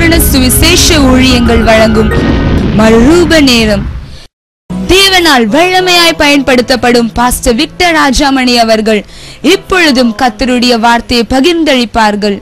பரிபூரண சுவிசேஷ ஊழியங்கள் வழங்கும் மறுரூப நேரம். தேவனால் வல்லமையாய் பயன்படுத்தப்படும் பாஸ்டர் விக்டர் ராஜாமணி அவர்கள் இப்பொழுதும் கர்த்தருடைய வார்த்தையை பகிர்ந்தளிப்பார்கள்.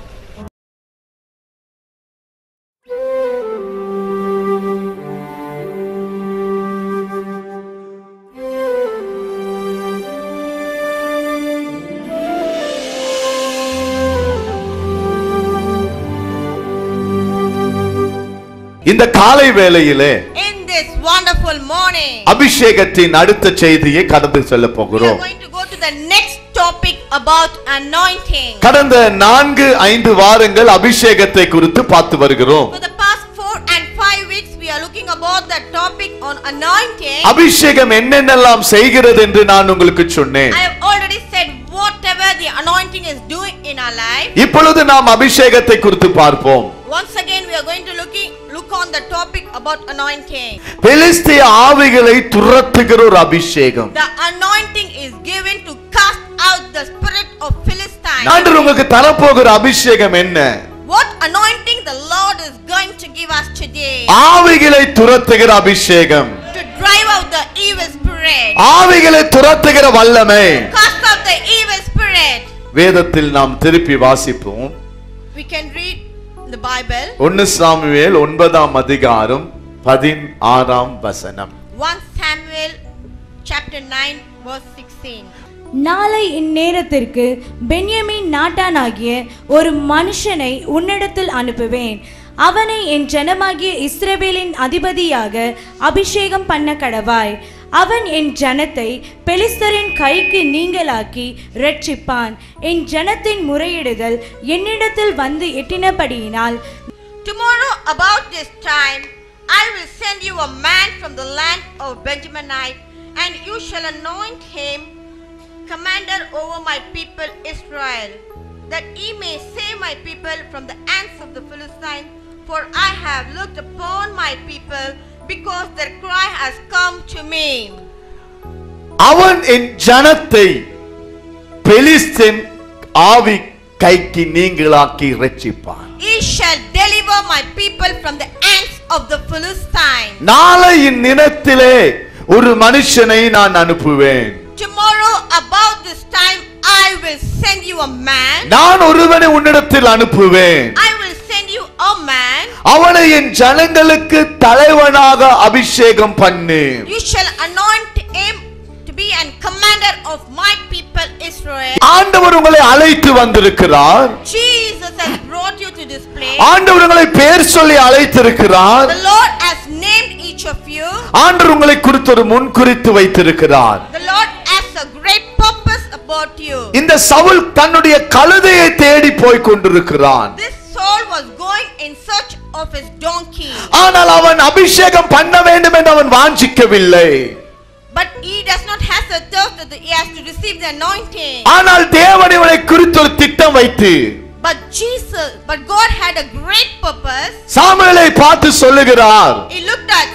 இந்த காலை வேளையிலே in this wonderful morning அபிஷேகத்தின் அடுத்த செய்தியை கடந்து செல்ல போகிறோம். we are going to go to the next topic about anointing. கடந்த 4-5 வாரங்கள் அபிஷேகத்தை குறித்து பார்த்து வருகிறோம். For the past 4 and 5 weeks we are looking about the topic on anointing. அபிஷேகம் என்னென்னலாம் செய்கிறது என்று நான் உங்களுக்கு சொன்னேன். I have already said whatever the anointing is doing in our life. இப்பொழுது நாம் அபிஷேகத்தை குறித்து பார்ப்போம். Once again we are going to look on the topic about anointing. பெலிஸ்திய ஆவிகளை துரத்துகிற ஒரு அபிஷேகம். The anointing is given to cast out the spirit of Philistines. நான் உங்களுக்கு தரப்போகிற அபிஷேகம் என்ன? What anointing the Lord is going to give us today? ஆவிகளை துரத்துகிற அபிஷேகம். To drive out the evil spirit. ஆவிகளை துரத்துகிற வல்லமை. Cast out the evil spirit. வேதத்தில் நாம் திருப்பி வாசிப்போம். We can read the Bible. 1 Samuel 9ஆம் அதிகாரம் 16ஆம் வசனம். 1 Samuel chapter 9 verse 16. நாளை இந்நேரத்திற்கு பென்யமீன் நாட்டானாகிய ஒரு மனுஷனை உன்னிடத்தில் அனுப்புவேன். அவனை என் ஜனமாகிய இஸ்ரவேலின் அதிபதியாக அபிஷேகம் பண்ண கடவாய். அவன் என் ஜனத்தை பெலிஸ்தரின் கைக்கு நீங்களாக்கி இரட்சிப்பான். என் ஜனத்தின் முறையிடுதல் என்னிடத்தில் வந்து எட்டினபடியினால் Tomorrow about this time I will send you a man from the land of Benjaminite, and you shall anoint him commander over my people Israel, that he may save my people from the hands of the Philistines. For I have looked upon my people, because their cry has come to me. அவன் என் ஜனத்தை பெலிஸ்தின் ஆவி கைக்கு நீங்களாக்கி இரட்சிப்பான். He shall deliver my people from the hands of the Philistines. நாளை இந்நிலத்திலே ஒரு மனுஷனை நான் அனுப்புவேன். Tomorrow about this time I will send you a man. நான் ஒருவனை உன்னிடத்தில் அனுப்புவேன். I will send you a man. அவனை என் ஜனங்களுக்கு தலைவனாக அபிஷேகம் பண்ணு. You shall anoint him to be an commander of my people Israel. ஆண்டவர் உங்களை அழைத்து வந்திருக்கிறார். Jesus has brought you to this place. ஆண்டவர் உங்களை பெயர் சொல்லி அழைத்திருக்கிறார். The Lord has named each of you. ஆண்டவர் உங்களை குறித்து ஒரு முன்குறித்து வைத்திருக்கிறார். The Lord has a great purpose about you. இந்த சவுல் தன்னுடைய கழுதையை தேடி போய் கொண்டிருக்கிறான். This Saul was going in search of his donkey. ஆனால் அவன் அபிஷேகம் பண்ண வேண்டும் என்று அவன் வாஞ்சிக்கவில்லை. But he does not have the thirst that he has to receive the anointing. ஆனால் தேவன் இவனை குறித்து ஒரு திட்டம் வைத்து But God had a great purpose. சாமுவேலை பார்த்து சொல்லுகிறார். He looked at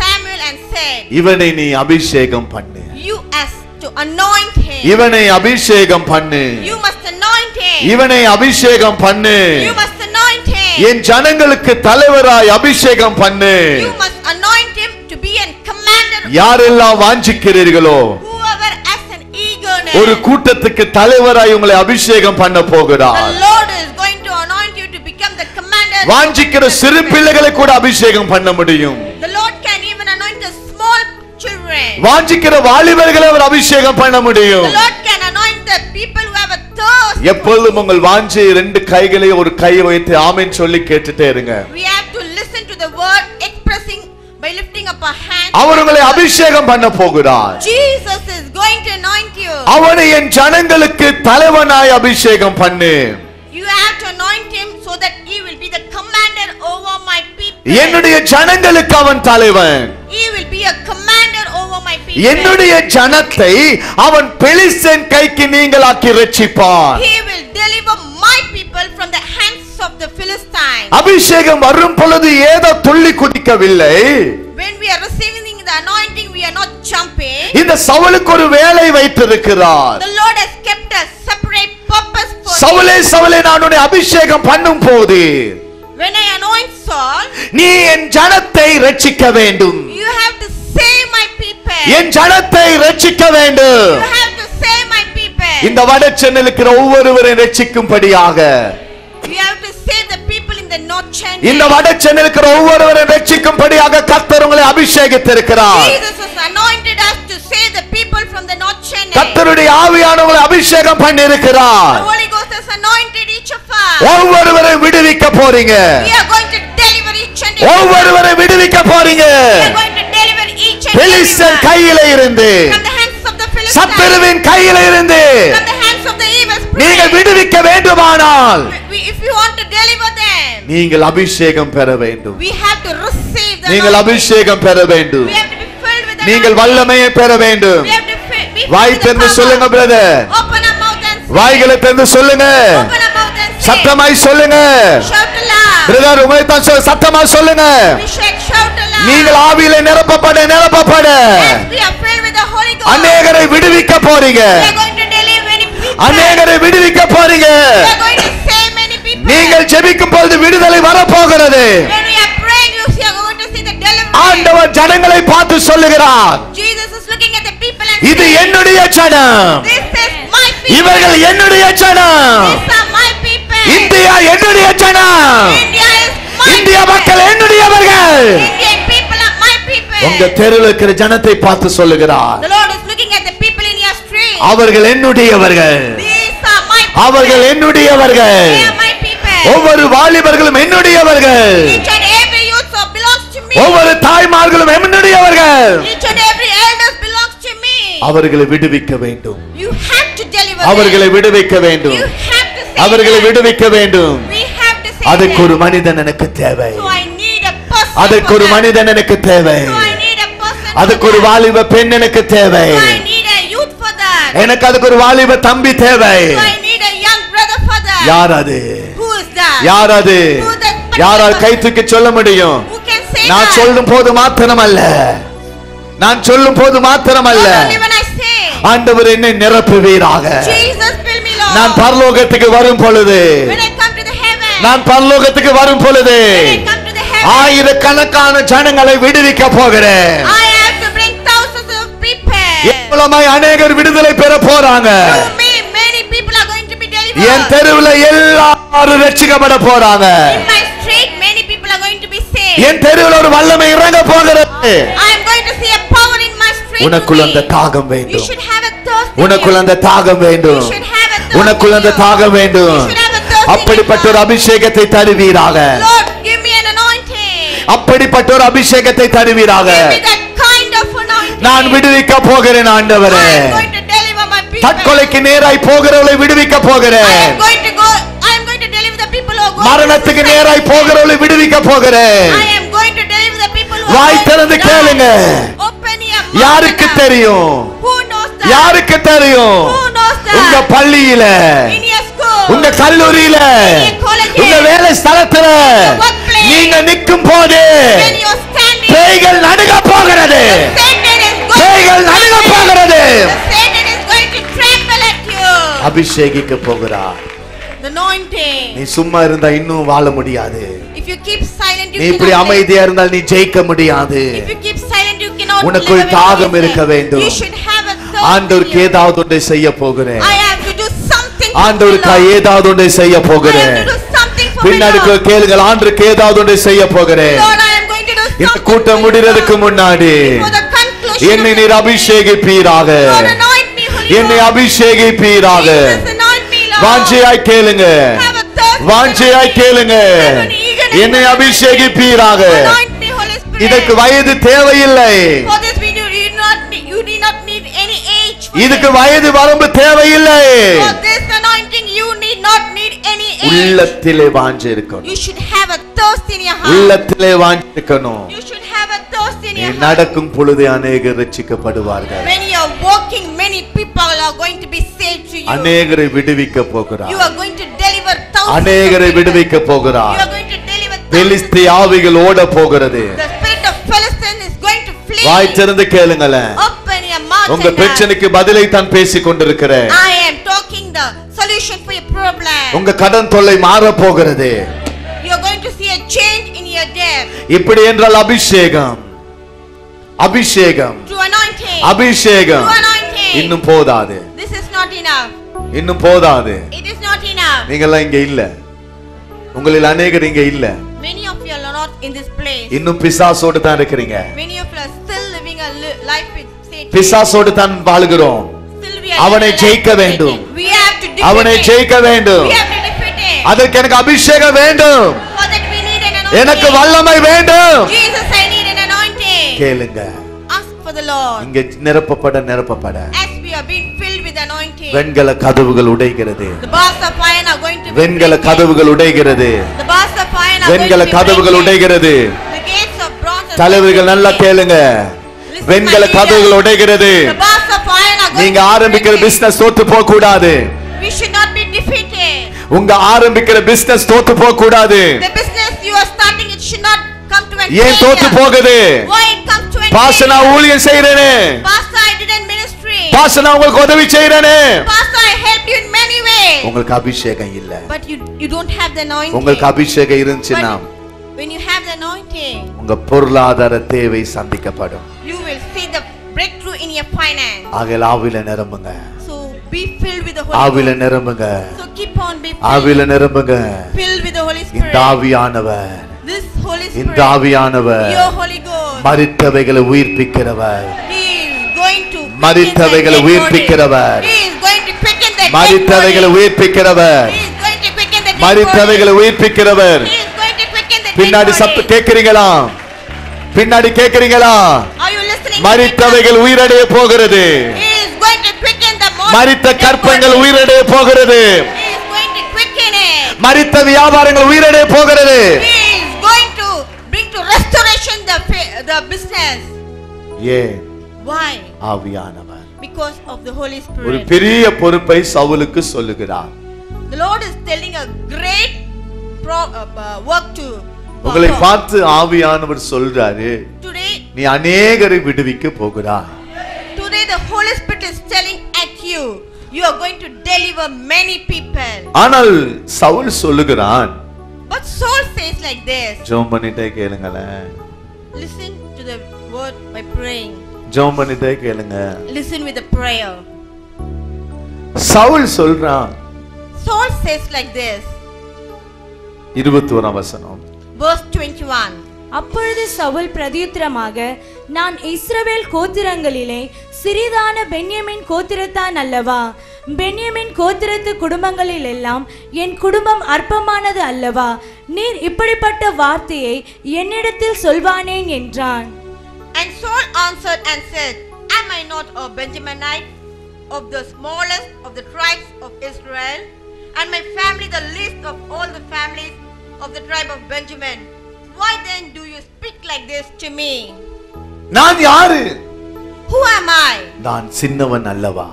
Samuel and said, இவனை நீ அபிஷேகம் பண்ணு. you has to anoint him. இவனை அபிஷேகம் பண்ணு. You must anoint him. இவனை அபிஷேகம் பண்ணு. You must anoint him. என் ஜனங்களுக்கு தலைவராய் அபிஷேகம் பண்ணு. You must anoint him to be a commander. யாரெல்லாம் வாஞ்சிக்கிறீர்களோ Whoever has an eagerness. ஒரு கூட்டத்துக்கு தலைவராய் உங்களை அபிஷேகம் பண்ண போகிறார். The Lord is going to anoint you to become the commander. வாஞ்சிக்கிற சிறு பிள்ளைகளை கூட அபிஷேகம் பண்ண முடியும். The Lord can even anoint the small children. வாஞ்சிக்கிற வாலிபர்களை அவர் அபிஷேகம் பண்ண முடியும். The Lord can anoint the people who have a thirst. எப்பொழுதும் உங்கள் வாஞ்சை 2 கைகளை ஒரு கையை வைத்து ஆமென் சொல்லி கேட்டுட்டே இருங்க. We have to listen to the word expressing by lifting up our hands. அவர் உங்களை அபிஷேகம் பண்ண போகிறார். Jesus is going to anoint you. அவனை என் ஜனங்களுக்கு தலைவனாய் அபிஷேகம் பண்ணு. You have to anoint him so that he will be the commander over my people. என்னுடைய ஜனங்களுக்கு அவன் தலைவன். He will be a commander over my people. என்னுடைய ஜனத்தை அவன் பெலிஸ்தன் கைக்கு நீங்களாக்கி இரட்சிப்பான். He will deliver my people from the hands of the Philistines. அபிஷேகம் வரும் பொழுது ஏதோ துள்ளி குதிக்கவில்லை. When we are receiving the anointing, we are not jumping. இந்த சவுலுக்கு ஒரு வேலை வைத்திருக்கிறார். The Lord has kept a separate purpose for சவுலே him. சவுலே நான் உன்னை அபிஷேகம் பண்ணும் போது when I anoint Saul, நீ என் ஜனத்தை ரட்சிக்க வேண்டும். you have to save my people. என் ஜனத்தை ரட்சிக்க வேண்டும். You have to save my people. இந்த வடசென்னையில் இருக்கிற ஒவ்வொருவரையும் ரட்சிக்கும்படியாக, You have to save the people in the North Chennai. இந்த வடசென்னையில் இருக்கிற ஒவ்வொருவரையும் ரட்சிக்கும்படியாக கர்த்தர் உங்களை அபிஷேகித்திருக்கிறார். Jesus has anointed us to save the people from the North Chennai. கர்த்தருடைய ஆவியானவரை அபிஷேகம் பண்ணியிருக்கிறார். The Holy Ghost has anointed each of us. ஒவ்வொருவரையும் விடுவிக்க போறீங்க. We are going to deliver each and every. ஒவ்வொருவரையும் விடுவிக்க போறீங்க. We are going to deliver each and every. பெலிஸ்தர் கையில இருந்து, From the hands of the Philistines. சத்துருவின் கையில இருந்து From the hands of the evil spirit. நீங்கள் விடுவிக்க வேண்டுமானால் If you want to deliver them, நீங்கள் அபிஷேகம் பெற வேண்டும். we have to receive the நீங்கள் anointing. அபிஷேகம் பெற வேண்டும். We have to be filled with the நீங்கள் anointing. வல்லமையை பெற வேண்டும். We have to be filled why with the திறந்து power. சொல்லுங்க brother. Open our mouth and say. வாய்களை திறந்து சொல்லுங்க. Open our mouth and say. சத்தமாய் சொல்லுங்க. Shout aloud. பிரதர் உங்களை தான் சத்தமா சொல்லுங்க. We should shout aloud. நீங்கள் ஆவியிலே நிரப்பப்பட நிரப்பப்பட As we are filled with the Holy Ghost. அநேகரை விடுவிக்க போறீங்க. We are going to deliver many people. அநேகரை விடுவிக்க போறீங்க. We are going to save many people. நீங்கள் ஜெபிக்கும் பொழுது விடுதலை வரப்போகிறது. When we are praying, you are going to see the deliverance. ஆண்டவர் ஜனங்களை பார்த்து சொல்லுகிறார், Jesus is looking at the people and இது saying, என்னுடைய ஜனம், this is my people. இவர்கள் என்னுடைய ஜனம், These are my people. India என்னுடைய ஜனம், India is my இந்திய people. மக்கள் என்னுடையவர்கள். Indian people are my people. உங்க தெருவில் இருக்கிற ஜனத்தை பார்த்து சொல்லுகிறார், The Lord is looking at the people in your street. அவர்கள் என்னுடையவர்கள், These are my people. அவர்கள் என்னுடையவர்கள். They are my people. ஒவ்வொரு வாலிபர்களும் என்னுடையவர்கள், Each and every youth so belongs to me. ஒவ்வொரு தாய்மார்களும் என்னுடையவர்கள். Each and every elders belongs to me. அவர்களை விடுவிக்க வேண்டும். You have to deliver அவர்களை them. விடுவிக்க வேண்டும். You have to save அவர்களை them. விடுவிக்க வேண்டும். We have to save அதற்கு them. ஒரு மனிதன் எனக்கு தேவை. So I need a person. அதற்கு for ஒரு them. மனிதன் எனக்கு தேவை. So I need a person. அதுக்கு for ஒரு that. வாலிப பெண் எனக்கு தேவை. So I need a youth for that. எனக்கு அதுக்கு ஒரு வாலிப தம்பி தேவை. So I need a young brother for that. யார் அது? Who is that? யார் அது? Who is that particular யாரால் கை person? தூக்கி சொல்ல முடியும்? Who can say நான் that? சொல்லும் போது மாத்திரமல்ல, நான் சொல்லும் போது மாத்திரமல்ல, Not only when I say, ஆண்டவர் என்னை நிரப்புவீராக. Jesus fill me, Lord. நான் பரலோகத்துக்கு வரும் பொழுது, When I come to the heaven. நான் பரலோகத்துக்கு வரும் பொழுது When I come to the heaven. ஆயிரக்கணக்கான ஜனங்களை விடுவிக்க போகிறேன். I have to bring thousands of people. எவ்வளமாய் அநேகர் விடுதலை பெற போறாங்க. Through me, many people are going to be delivered. என் தெருவுல எல்லாரும் ரட்சிக்கப்பட போறாங்க. In my street, many people are going to be saved. என் தெருவுல ஒரு வல்லமை இறங்க போகிறது. I am going to see a power in my street. உனக்குள்ள அந்த today. தாகம் You வேண்டும். should have a thirst. in உனக்குள்ள you. அந்த தாகம் You வேண்டும். should have a thirst. உனக்குள்ள in அந்த you. தாகம் வேண்டும். You should have a thirst. அப்படிப்பட்ட ஒரு அபிஷேகத்தை தருவீராக. Lord, give me an anointing. அப்படிப்பட்ட ஒரு அபிஷேகத்தை தருவீராக. Give me that kind of anointing. நான் விடுவிக்க போகிறேன் ஆண்டவரே. I am going to deliver my people. தற்கொலைக்கு நேராய் போகிறவளை விடுவிக்க I போகிறேன். am going to go. I am going to deliver the people who are going மரணத்துக்கு to நேராய் suicide. போகிறவளை விடுவிக்க போகிறேன். I am going to deliver the people who are why going திறந்து to die. கேளுங்க. Open your mouth. யாருக்கு now. தெரியும்? Who knows that? யாருக்கு தெரியும்? Who knows that? உங்க பள்ளியில, In your school. உங்க கல்லூரியில, In your colleges. உங்க வேலை ஸ்தலத்துல your workplace. நீங்க நிற்கும் போது When you are standing. பேய்கள் நடுங்க போகிறது. Satan is going பேய்கள் to நடுங்க tremble. போகிறது. The Satan is going to tremble at you. அபிஷேகிக்க போகிறார். The anointing. நீ சும்மா இருந்தா இன்னும் வாழ முடியாது. If you keep silent, you நீ இப்படி cannot live. அமைதியா இருந்தால் நீ ஜெயிக்க முடியாது. If you keep silent, you cannot உனக்குள் live. தாகம் இருக்க வேண்டும். You should have a thirst. ஆண்டவருக்கு in you. ஏதாவது ஒன்றை செய்ய போகிறேன். I have to do something. for ஆண்டவருக்கு the Lord. ஏதாவது ஒன்றை செய்ய I have போகிறேன். to do something for பின்னாடி the Lord. கேளுங்கள், ஆண்டவருக்கு ஏதாவது ஒன்றை செய்ய போகிறேன். Lord, I am going to do இந்த something கூட்டம் for the முடிறதுக்கு Lord. முன்னாடி For the conclusion என்னை of நீர் the அபிஷேகிப்பீராக. Lord, anoint me, Holy என்னை Ghost. அபிஷேகிப்பீராக. Jesus, anoint me, Lord. வாஞ்சையாய் கேளுங்க, Have a thirst. வாஞ்சையாய் கேளுங்க. என்னை அபிஷேகிப்பீராக. Anoint me, Holy Spirit. இதற்கு வயது தேவையில்லை. For this we do you do not need any age. For இதுக்கு this. வயது வரம்பு தேவையில்லை. For this anointing you need not need any age. உள்ளத்திலே வாஞ்சை இருக்கணும். You should have a thirst in your heart. உள்ளத்திலே வாஞ்சை இருக்கணும். You should have a thirst in நீ your heart. நடக்கும் பொழுது அநேகர் ரட்சிக்கப்படுவார்கள். When you are walking, many people are going to be saved to you. அநேகரை விடுவிக்க போகிறார். You are going to deliver thousands. அநேகரை of people. விடுவிக்க You போகிறார். are going to deliver thousands. பெலிஸ்திய ஆவிகள் ஓட போகிறது. The spirit of Philistine is going to flee. வாய் திறந்து கேளுங்களேன். Open your mouth. உங்க and பிரச்சனைக்கு பதிலை தான் பேசிக் கொண்டிருக்கிறேன். I am talking the solution for your problem. உங்க கடன் தொல்லை மாற போகிறது. You are going to see a இப்படி என்றால் அபிஷேகம், அபிஷேகம், True anointing. அபிஷேகம் True anointing. இன்னும் போதாது, This is not enough. இன்னும் போதாது. It is not enough. நீங்கெல்லாம் இங்க இல்ல, உங்களில் அநேகர் இங்க இல்ல. Many of you are not in this place. இன்னும் பிசாசோடு தான் இருக்கிறீங்க. Many of you are still living a life with Satan. பிசாசோடு தான் வாழுகிறோம். Still we are அவனை living a life ஜெயிக்க with வேண்டும். Satan. We have to defeat அவனை him. ஜெயிக்க வேண்டும். We have to defeat him. அதற்கு எனக்கு அபிஷேகம் வேண்டும், For that we need an anointing. எனக்கு வல்லமை வேண்டும். Jesus, I need an anointing. கேளுங்க, Ask for the Lord. இங்க நிரப்பப்பட As we are being filled with anointing, வெண்கல கதவுகள் உடைகிறது, the bars of iron are going to be வெண்கல broken. கதவுகள் உடைகிறது, The bars of iron are வெண்கல going to be கதவுகள் broken. உடைகிறது. The gates of bronze are தலைவர்கள் going to நல்லா be broken. கேளுங்க, Listen, வெண்கல my leader. கதவுகள் உடைகிறது. The bars of iron are going நீங்க to be ஆரம்பிக்கிற broken. பிசினஸ் தோத்து போக கூடாது. We should not be defeated. உங்க ஆரம்பிக்கிற பிசினஸ் தோத்து போக கூடாது. The business you are starting, it should not come to an ஏன் தோத்து failure. போகுது? Why it comes to an pastor நான் failure? ஊழியம் செய்றேனே, Pastor, I did in ministry. Pastor நான் உங்களுக்கு உதவி செய்றேனே. Pastor, I helped you in many ways. உங்களுக்கு அபிஷேகம் இல்ல. But you don't have the anointing. உங்களுக்கு அபிஷேகம் இருந்துச்சுன்னா But when you have the anointing, உங்க பொருளாதார தேவை சந்திக்கப்படும். you will see the breakthrough in your finance. ஆகையால் ஆவியில நிரம்புங்க, So be filled with the Holy ஆவியில Ghost. நிரம்புங்க, So keep on be ஆவியில நிரம்புங்க. filled with the Holy இந்த Spirit. ஆவியானவர், This Holy இந்த Spirit, ஆவியானவர் your Holy Ghost, மரித்தவைகளை உயிர்ப்பிக்கிறவர், He is going to மரித்தவைகளை உயிர்ப்பிக்கிறவர், He is going to quicken the dead மரித்தவைகளை body. உயிர்ப்பிக்கிறவர், He is going to quicken the dead மரித்தவைகளை body. உயிர்ப்பிக்கிறவர். He is going to quicken the dead பின்னாடி body. சத்தம் கேக்குறீங்களா? பின்னாடி கேக்குறீங்களா? Are you listening? மரித்தவைகள் உயிரடைய போகிறது, He is going to quicken the மரித்த dead கற்பங்கள் body. உயிரடைய போகிறது, He is going to quicken it. மரித்த வியாபாரங்கள் உயிரடைய போகிறது. He is going to bring to restoration the business. ஏன்? Why? ஆவியானவர் Because of the Holy ஒரு Spirit. பெரிய பொறுப்பை சவுலுக்கு சொல்லுகிறார். The Lord is telling a great work to உங்களை perform. பார்த்து ஆவியானவர் சொல்றாரு, Today, நீ அநேகரை விடுவிக்க போகிறாய். the Holy Spirit is telling at you, you are going to deliver many people. ஆனால் சவுல் சொல்லுகிறான், But Saul says like this. ஜெபம் பண்ணிட்டே கேளுங்களேன், Listen to the word by praying. ஜெபம் பண்ணிட்டே கேளுங்க. Listen with the prayer. Saul சொல்றான், Saul says like this. 21 வசனம். Verse 21. அப்பொழுது சவுல் பிரதியுத்தரமாக, நான் இஸ்ரவேல் கோத்திரங்களிலே சிறிதான பென்யமின் கோத்திரத்தான் அல்லவா? பென்யமின் கோத்திரத்து குடும்பங்களில் எல்லாம் என் குடும்பம் அற்பமானது அல்லவா? நீர் இப்படிப்பட்ட வார்த்தையை என்னிடத்தில் சொல்வானேன் என்றான். And Saul answered and said, Am I not a Benjaminite, of the smallest of the tribes of Israel, and my family the least of all the families of the tribe of Benjamin? Why then do you speak like this to me? நான் யாரு? Who am I? நான் சின்னவன் அல்லவா?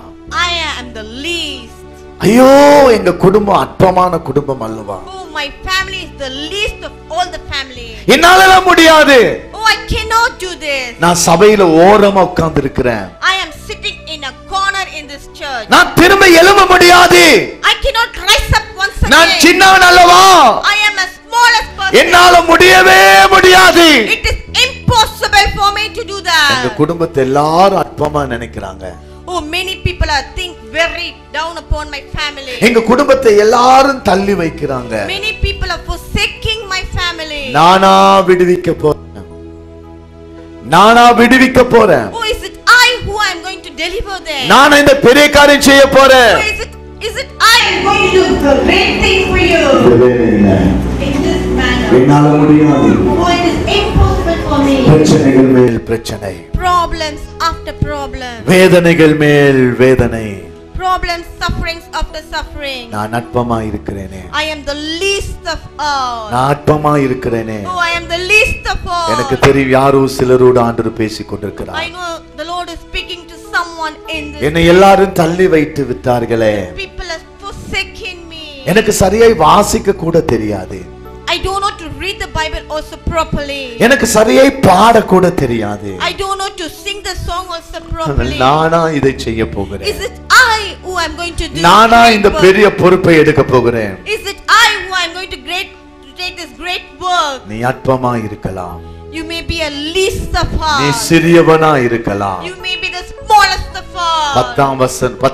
I am the least. ஐயோ, எங்க குடும்பம் அற்பமான குடும்பம் அல்லவா? Oh, my family is the least of all the families. என்னால முடியாது. Oh, I cannot do this. நான் சபையில ஓரமா உட்கார்ந்து இருக்கிறேன். I am sitting in a corner in this church. நான் திரும்ப எழும்ப முடியாது. I cannot rise up once நான் again. சின்னவன் அல்லவா? I am a smallest person. என்னால முடியவே முடியாது. It is impossible for me to do எங்க that. குடும்பத்தை எல்லாரும் அற்பமா நினைக்கிறாங்க. Oh, many people are think very down upon my family. எங்க குடும்பத்தை எல்லாரும் தள்ளி வைக்கிறாங்க. Many people are forsaking my family. நானா விடுவிக்க போறேன். நானா விடுவிக்க போறேன். Oh, is it I who I am going to deliver them? நான் இந்த பெரிய காரியம் செய்ய போறேன். Oh, is it I am going to do the great thing for you? In this manner. என்னால முடியாது. Oh, it is impossible for me. பிரச்சனைகள் மேல் பிரச்சனை. Problems after problem. வேதனைகள் மேல் வேதனை. Problems, sufferings after suffering. நான் அற்பமா இருக்கிறேனே. I am the least of all. நான் அற்பமா இருக்கிறேனே. Oh, I am the least of all. எனக்கு தெரியும் யாரோ சிலரோடு ஆண்டவர் பேசிக் கொண்டிருக்கிறார். I know the Lord is speaking to someone in this. என்னை எல்லாரும் தள்ளி வைத்து விட்டார்களே. People are forsaking me. எனக்கு சரியாய் வாசிக்க கூட தெரியாது. I don't know to read the Bible also properly. எனக்கு சரியாய் பாட கூட தெரியாது. I don't know to sing the song also properly. நானா இதை செய்ய போகிறேன். Is it I who am going to do? நானா great இந்த work? பெரிய பொறுப்பை எடுக்க போகிறேன். Is it I who am going to take this great work? நீ அற்பமா இருக்கலாம். You may be a least of all. நீ சிறியவனா இருக்கலாம். You may be the smallest of all.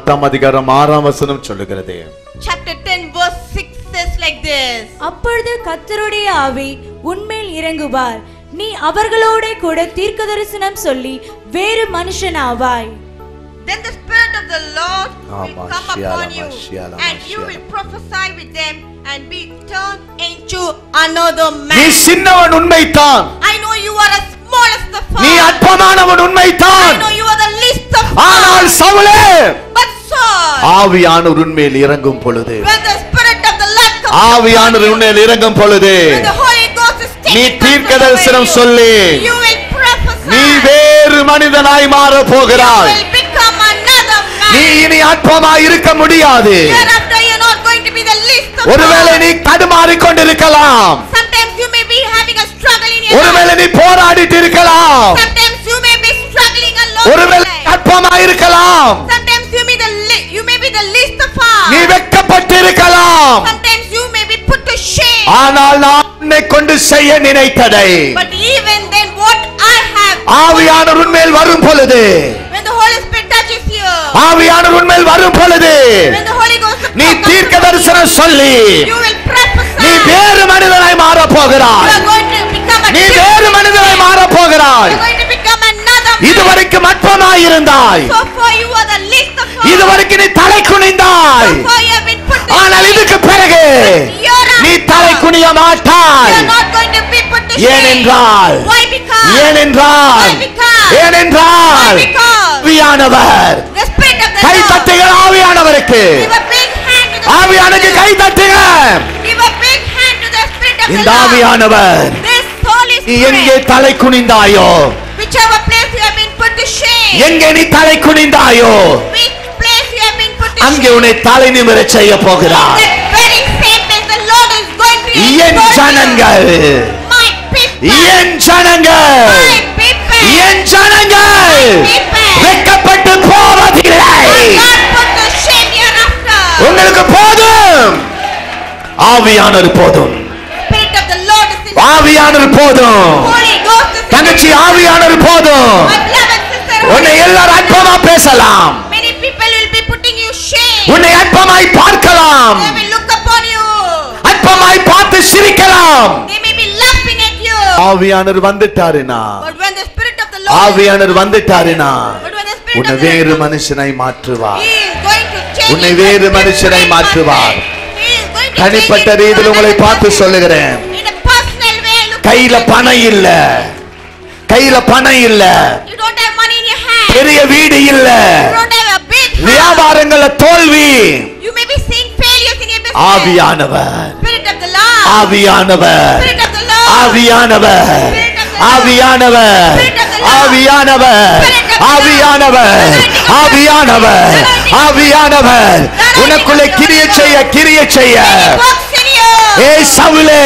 10 அதிகாரம் 6 வசனம் சொல்லுகிறது. Chapter 10 verse 6 says like this. அப்பொழுது கர்த்தருடைய ஆவி உன்மேல் இறங்குவார், நீ அவர்களோட கூட தீர்க்கதரிசனம் சொல்லி வேறு மனுஷனாவாய். Then the Spirit of the Lord will come upon you, and you will prophesy with them and be turned into another man. நீ சின்னவன் உண்மைதான். I know you are the smallest of all. நீ அற்பமானவன் உண்மைதான். I know you are the least of all. ஆனால் சவுலே, But Saul, ஆவியானவர் உன்மேல் இறங்கும் பொழுது, when the Spirit of the Lord comes ஆவியானவர் upon you, உன்மேல் இறங்கும் பொழுது, when the Holy Ghost is நீ taking தீர்க்கதரிசனம் சொல்லி, you will prophesy. நீ வேறு மனிதனாய் மாற You போகிறாய். will become another நீ man. இனி அற்பமாய் இருக்க முடியாது. Hereafter you are not going to be the least of ஒருவேளை all. நீ தடுமாறிக் கொண்டிருக்கலாம். Sometimes you may be having a struggle in your ஒருவேளை life. நீ போராடிட்டு இருக்கலாம். Sometimes you may be struggling alone. ஒருவேளை in life. அற்பமாய் இருக்கலாம். Sometimes you may be the least of all. நீ வெட்கப்பட்டு இருக்கலாம். Sometimes you may be put to shame. ஆனால் நான் உன்னை கொண்டு செய்ய நினைத்ததை But even then what I have, ஆவியானவர் உன்மேல் வரும் பொழுது, when the Holy Spirit touches you, ஆவியானவர் உன்மேல் வரும் பொழுது, when the Holy Ghost நீ comes upon தீர்க்கதரிசனம் சொல்லி, you, you will prophesy. நீ வேறு மனிதனாய் மாற You போகிறாய். are going to become a நீ different வேறு மனிதனாய் மாற man. போகிறாய். You are going to become another man. இதுவரைக்கும் அற்பமாய் இருந்தாய். So far you are the least of all. இதுவரைக்கும் நீ தலை குனிந்தாய். So far you have been put to ஆனால் shame. இதுக்கு பிறகு நீ தலை குனிய You மாட்டாய். are not going to be put to shame. ஏனென்றால் Why? Because ஏனென்றால் Why? Because ஏனென்றால் Why? Because ஆவியானவர், the Spirit of the guy Lord. தட்டுகள் ஆவியானவருக்கு. Give a big hand to the ஆவியானுக்கு Spirit guy of the தட்டுங்க. Lord. Give a big hand to the Spirit of the இந்த Lord. ஆவியானவர் This Holy நீ எங்கே Spirit, தலை குனிந்தாயோ, whichever place you have been put to shame, எங்கே நீ தலை குனிந்தாயோ, which place you have been put to அங்கே shame, உன்னை தலை நிமிர செய்ய போகிறார். that very same place the Lord is going to N exalt ஜனங்கள், you. My people, என் ஜனங்கள், my people, என் ஜனங்கள் வெட்கப்பட்டு போவதில்லை. are not put to shame hereafter. உங்களுக்கு போதும், ஆவியானவர் போதும், Spirit of the Lord is in you. ஆவியானவர் போதும், Holy Ghost is in தங்கச்சி you. ஆவியானவர் போதும். My beloved sister, உன்னை எல்லாரும் அற்பமா பேசலாம், many people will be putting you shame. உன்னை அற்பமாய் பார்க்கலாம், They will look upon you. அற்பமாய் பார்த்து சிரிக்கலாம். They may be laughing at you. ஆவியானவர் வந்துட்டாருனா, But when the Spirit of the Lord ஆவியானவர் வந்துட்டாருனா, but when the Spirit உன்னை of the வேறு Lord மனுஷனாய் மாற்றுவார். He is going to change உன்னை you வேறு into a மனுஷனாய் different மாற்றுவார். person. He is going to தனிப்பட்ட change you ரீதியில் into உங்களை another பார்த்து person. சொல்லுகிறேன். In a personal way, look கையில at you. பணம் இல்ல, கையில பணம் இல்ல, You don't have money in your hand. பெரிய வீடு இல்ல, You don't have a big house. வியாபாரங்கள்ல தோல்வி. You may be seeing failures in your business. ஆவியானவர், Spirit of the Lord. ஆவியானவர், Spirit of the Lord. ஆவியானவர், ஆவியானவர், ஆவியானவர், ஆவியானவர், ஆவியானவர், ஆவியானவர் உனக்குள்ளே கிரிய செய்ய. Works in you. ஏய் சவுலே,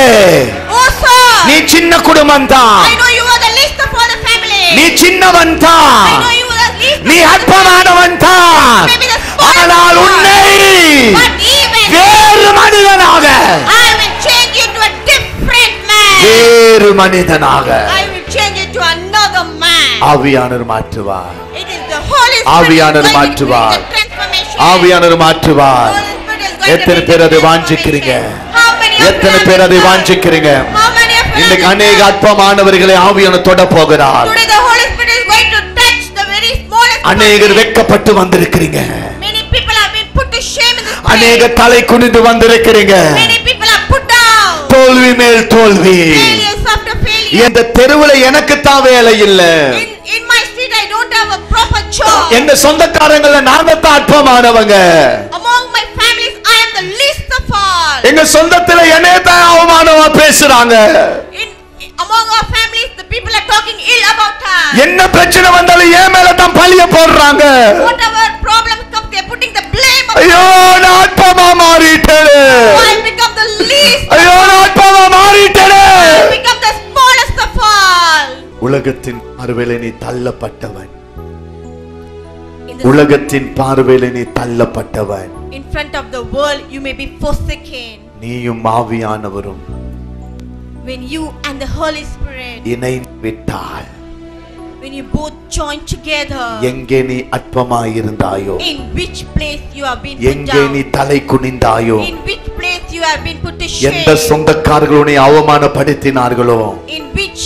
Oh, Saul. நீ சின்ன குடும்பம் தான், I know you are the least of all the family. நீ சின்னவன் I தான், know you are the least நீ of all the அற்பமானவன் தான். Maybe the smallest ஆனால் one. உன்னை But even வேறு மனிதனாக, I will change you to a different man. வேறு மனிதனாக I will change you to another man. ஆவியானவர் மாற்றுவார். It is the Holy Spirit ஆவியானவர் going to bring மாற்றுவார். the transformation. ஆவியானவர் மாற்றுவார். Holy Spirit is going to எத்தனை bring பேர் the அதை transformation. வாஞ்சிக்கிறீங்க? How many of எத்தனை you பேர் அதை understand? வாஞ்சிக்கிறீங்க? How many of you இன்னைக்கு understand? அநேக அற்பமானவர்களை ஆவியானவர் தொட போகிறார். Today the Holy Spirit is going to touch the very smallest அநேகர் person. வெட்கப்பட்டு வந்திருக்கிறீங்க, Many people have been put to shame in the spirit. அநேக தலை குனிந்து வந்திருக்கிறீங்க. Many people are put down. தோல்வி மேல் தோல்வி. Failures after failure. இந்த தெருவுல எனக்கு தான் வேலை இல்ல, In my street I don't have a proper job. எங்க சொந்தக்காரங்கள நாங்க தான் அற்பமானவங்க, Among my families I am the least of all. எங்க சொந்தத்துல என்னைய தான் அவமானமா பேசுறாங்க. Among our families the people are talking ill about us. என்ன பிரச்சனை வந்தாலும் ஏன் மேல தான் பழிய போடுறாங்க. Whatever problems come they are putting the blame on ஐயோ நான் அற்பமா மாறிட்டேன், I become the least. ஐயோ நான் அற்பமா மாறிட்டேன். I become the smallest of all. உலகத்தின் பார்வையில நீ தள்ளப்பட்டவன், In the உலகத்தின் பார்வையில நீ தள்ளப்பட்டவன். In front of the world you may be forsaken. நீயும் ஆவியானவரும் when you and the Holy Spirit, இணைந்து விட்டால், when you both join together, எங்கே நீ அற்பமாய் இருந்தாயோ, in which place you have been put எங்கே நீ down, தலை குனிந்தாயோ, in which place you have been put to எந்த shame, சொந்தக்காரர்கள் உன்னை அவமானப்படுத்தினார்களோ, in which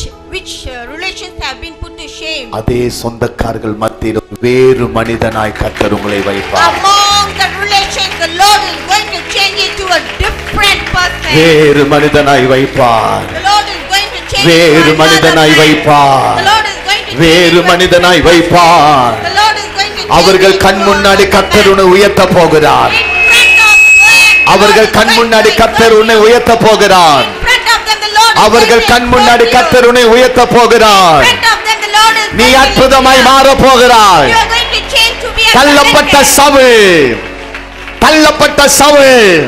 relations have been put to shame, அதே சொந்தக்காரர்கள் மத்தியில் வேறு மனிதனாய் கர்த்தர் உங்களை வைப்பார். among the relations, the Lord is going to change it to a different person. வேறு மனிதனாய் வைப்பார். The Lord is going to change it வேறு to another மனிதனாய் man. வைப்பார். The Lord is going to change வேறு it to a மனிதனாய் different வைப்பார். person. The Lord is going to change அவர்கள் it to கண் முன்னாடி another கர்த்தர் man. உன்னை உயர்த்த போகிறார். In front of them, அவர்கள் கண் முன்னாடி கர்த்தர் உன்னை உயர்த்த போகிறார். in front of them, the Lord is அவர்கள் going to கண் முன்னாடி exalt you. கர்த்தர் உன்னை உயர்த்த போகிறார். In front of them, the Lord is நீ going to அற்புதமாய் lift you up. மாற போகிறாய். You are going to change to be a தள்ளப்பட்ட blessing. சவுல், தள்ளப்பட்ட Saul,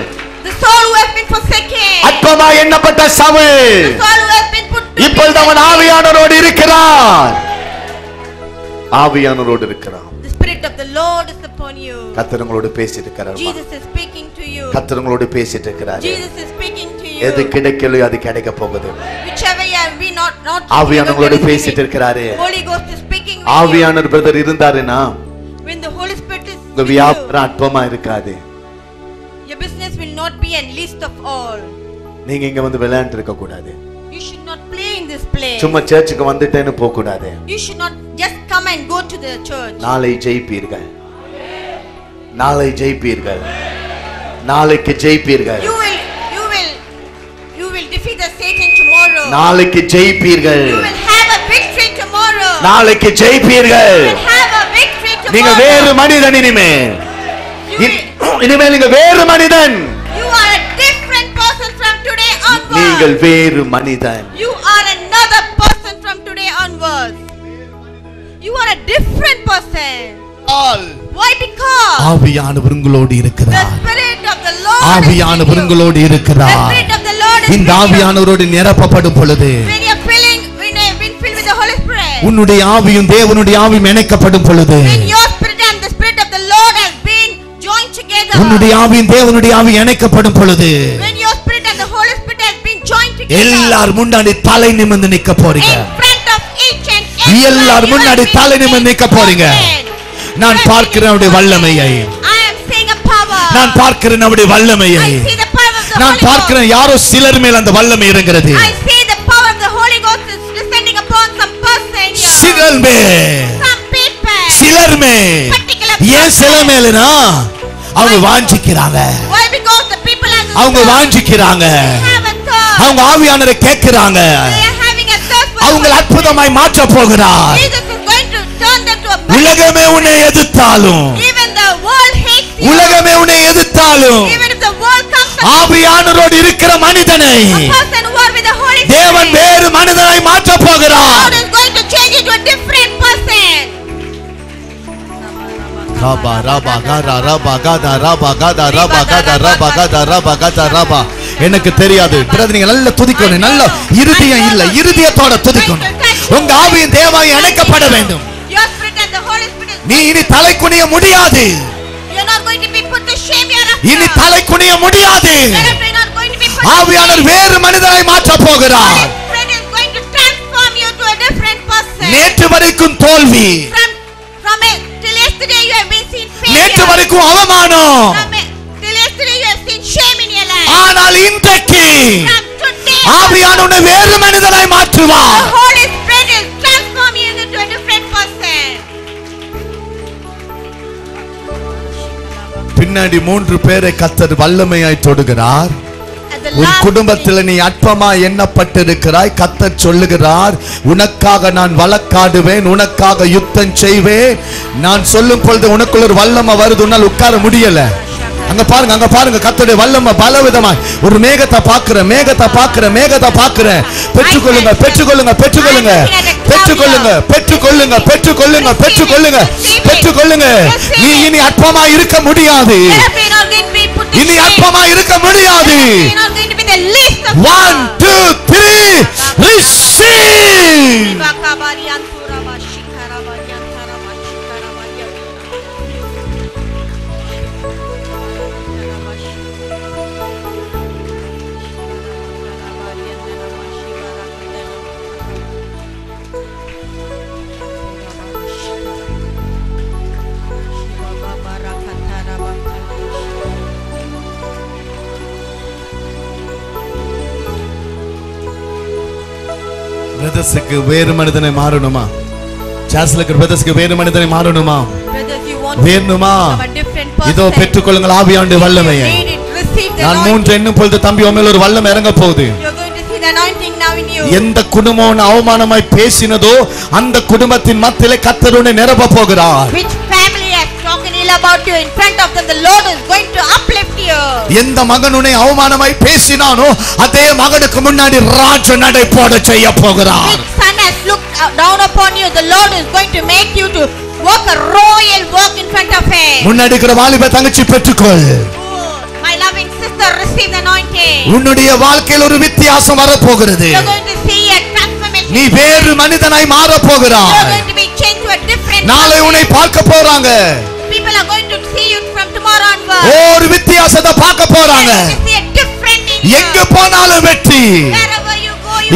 The soul who has been forsaken, அற்பமாய் எண்ணப்பட்ட Saul, the soul who has been put to இப்பொழுது அவன் ஆவியானவரோடு இருக்கிறார். ஆவியானவரோடு இருக்கிறான். The Spirit of the Lord is upon you. கர்த்தர் உங்களோடு பேசிட்டு இருக்கிறார். Jesus is speaking to you. கர்த்தர் உங்களோடு பேசிட்டு இருக்கிறார். Jesus is speaking to you. எது கிடைக்கலையோ அது கிடைக்க போகுது. Whichever you have been not ஆவியானவரோடு பேசிட்டு இருக்கிறாரு. Holy Ghost is speaking with ஆவியானவர் பிரதர் இருந்தாருன்னா you. When the Holy Spirit is உங்க with வியாபாரம் அற்பமா இருக்காது. you, your business will not be a least of all. நீங்க இங்க வந்து விளையாண்டு இருக்க கூடாது. You should not play in this place. சும்மா சர்ச்சுக்கு வந்துட்டேன்னு போக கூடாது. You should not just come and go to the church. நாளை ஜெயிப்பீர்கள். நாளை ஜெயிப்பீர்கள். நாளைக்கு ஜெயிப்பீர்கள். You will defeat the Satan tomorrow. நாளைக்கு ஜெயிப்பீர்கள். You will have a victory tomorrow. நாளைக்கு ஜெயிப்பீர்கள். You will have a victory tomorrow. நீங்க வேறு மனிதன் இனிமேல். You will- இனிமேல் நீங்க வேறு மனிதன். You are a different person from today onwards. நீங்கள் வேறு மனிதன். You are another person from today onwards. You are a different person. Why? Because ஆவியானவர் உங்களோடு the இருக்கிறார். Spirit of the Lord ஆவியானவர் is with you. உங்களோடு The இருக்கிறார். Spirit of the Lord is இந்த with you. ஆவியானவரோடு நிரப்பப்படும் பொழுது When you are when you have been filled with the Holy Spirit, உன்னுடைய ஆவியும் தேவனுடைய ஆவியும் இணைக்கப்படும் பொழுது when your spirit and the Spirit of the Lord has been joined together, உன்னுடைய ஆவியும் தேவனுடைய ஆவி இணைக்கப்படும் பொழுது when your spirit and the Holy Spirit has been joined together, எல்லார் முன்னாடி தலை நிமிர்ந்து நிக்க போறீங்க. in front of each and every எல்லார் one, you முன்னாடி have been தலை நிமிர்ந்து நிக்க போறீங்க. exalted. நான் You have பார்க்கிறேன் been அவருடைய வல்லமையை. exalted. I am seeing a power. நான் பார்க்கிறேன் அவருடைய வல்லமையை. I see the power of the நான் Holy Ghost. பார்க்கிறேன் யாரோ சிலர் மேல் அந்த வல்லமை இறங்குறது. I see the power of the Holy Ghost is descending upon some person here. சிலர் மேல், Some people. சிலர் மேல். ஏன் சிலர் மேலனா அவங்க வாஞ்சிக்கிறாங்க. Why? Because the people are அவங்க வாஞ்சிக்கிறாங்க. have a thirst. அவங்க ஆவியானவரை கேட்கிறாங்க. They are having a thirst for அவங்க the Holy அற்புதமாய் மாற்ற போகிறார். Spirit. Jesus is going to turn them to a blessing. உலகமே உன்னை எதிர்த்தாலும், Even the world hates you. உலகமே உன்னை எதிர்த்தாலும் Even if the world comes to ஆவியானவரோடு இருக்கிற மனிதனை a person who are with the Holy தேவன் Spirit, வேறு மனிதனாய் மாற்ற போகிறார். God is going to change it to a different person. ரபா ரபா கதா ரபா கதா ரபா கதா ரபா கதா ரபா கதா ரபா கதா ரபா. எனக்கு தெரியாது பிரதர், நீங்க நல்ல துதிக்கணும். நல்ல இருதயம் இல்ல, இருதயத்தோட துதிக்கணும். உங்க ஆவியின் தேவாய் இணைக்கப்பட வேண்டும். Your spirit and the Holy Spirit is நீ இனி தலை குனிய முடியாது. You're not going to be put to shame hereafter. இனி தலை குனிய முடியாது. Hereafter you're not going to be put to ஆவியானவர் shame. வேறு மனிதனாய் மாற்ற போகிறார். Holy Spirit is going to transform you to a different person. நேற்று வரைக்கும் தோல்வி, From it till yesterday you have been seen நேற்று failure. வரைக்கும் அவமானம், From it till yesterday you have seen shame in your life. ஆனால் இன்றைக்கு From today ஆவியானவர் வேறு மனிதனாய் the மாற்றுவார். Holy Spirit is transforming you into a different person. பின்னாடி 3 பேரை கர்த்தர் வல்லமையாய் தொடுகிறார். At the உன் last குடும்பத்தில் நீ அற்பமா எண்ணப்பட்டிருக்கிறாய். கர்த்தர் சொல்லுகிறார், உனக்காக நான் வழக்காடுவேன், உனக்காக யுத்தம் செய்வேன். நான் சொல்லும் பொழுது உனக்குள்ள ஒரு வல்லமை வருது, உன்னால் உட்கார முடியல. அங்க பாருங்க, அங்க பாருங்க, கர்த்தருடைய வல்லமை பலவிதமாய் ஒரு மேகத்தை பார்க்கிறேன், மேகத்தை பார்க்கிறேன், மேகத்தை பார்க்கிறேன். பெற்றுக்கொள்ளுங்க, பெற்றுக்கொள்ளுங்க, பெற்றுக்கொள்ளுங்க, பெற்றுக்கொள்ளுங்க, பெற்றுக்கொள்ளுங்க, பெற்றுக்கொள்ளுங்க, பெற்றுக்கொள்ளுங்க, பெற்றுக்கொள்ளுங்க. நீ இனி அற்பமா இருக்க முடியாது. Hereafter you're not going to be put to இனி shame. அற்பமா இருக்க முடியாது. You're not going to be the least of 1 2 3 receive. பிரதர்ஸ்க்கு வேறு மனிதனை மாறணுமா? சர்ச்சில் இருக்கிற பிரதர்ஸ்க்கு வேறு மனிதனை மாறணுமா? வேணுமா? இதோ பெற்றுக்கொள்ளுங்கள் ஆவியானவருடைய வல்லமையை. நான் 3 எண்ணும் பொழுது தம்பி உண்மையில் ஒரு வல்லமை இறங்க போகுது. எந்த குடும்பம் அவமானமாய் பேசினதோ அந்த குடும்பத்தின் மத்தியிலே கர்த்தர் உன்னை நிரப்ப போகிறார். About you in front of them, the Lord is going to uplift you. எந்த மகன் உன்னை அவமானமாய் பேசினானோ அதே மகனுக்கு முன்னாடி ராஜ நடை போட செய்ய போகிறார். Which son has looked down upon you, the Lord is going to make you to walk a royal walk in front of him. முன்னாடி இருக்கிற வாலிப தங்கச்சி பெற்றுக்கொள். My loving sister, receive the anointing. உன்னுடைய வாழ்க்கையில் ஒரு வித்தியாசம் வர போகிறது. You're going to see a transformation. நீ வேறு மனிதனாய் மாற போகிறாய். You're going to be changed to a different. நாளை உன்னை பார்க்க போறாங்க. People are going to see you from tomorrow onward. ஒரு வித்தியாசத்தை பார்க்க போறாங்க. எங்க போனாலும் வெற்றி.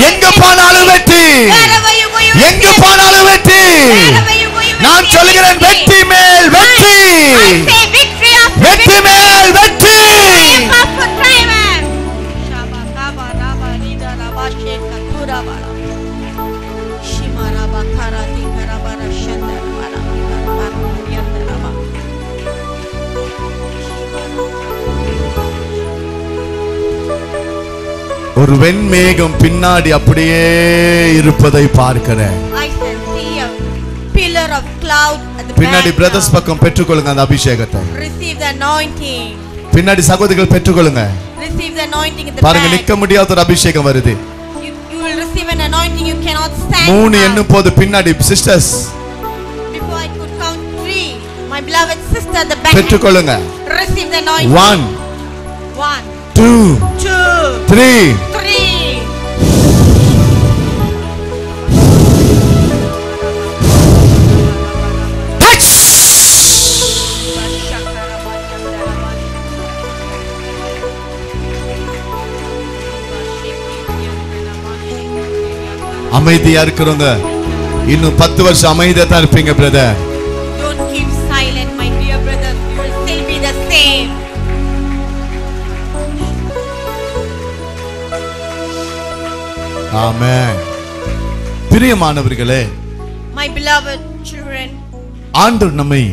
எங்க போனாலும் வெற்றி. எங்க போனாலும் வெற்றி. நான் சொல்கிறேன் வெற்றி மேல் வெற்றி. வெற்றி மேல் வெற்றி. ஒரு வெண்மேகம் பின்னாடி அப்படியே இருப்பதை பார்க்கிறேன். பின்னாடி பிரதர்ஸ் பக்கம் பெற்றுக்கொள்ளுங்க அந்த அபிஷேகத்தை. பின்னாடி சகோதரிகள் பெற்றுக்கொள்ளுங்க. பாருங்க நிக்க முடியாத ஒரு அபிஷேகம் வருது. 3 எண்ணும் போது பின்னாடி சிஸ்டர்ஸ் பெற்றுக்கொள்ளுங்க. 1 2 3 அமைதியா இருக்கிறவங்க இன்னும் 10 வருஷம் அமைதியா தான் இருப்பீங்க brother. Don't keep silent my dear brother, you will still be the same. ஆமென். பிரியமானவர்களே, my beloved children, ஆண்டவர் நம்மை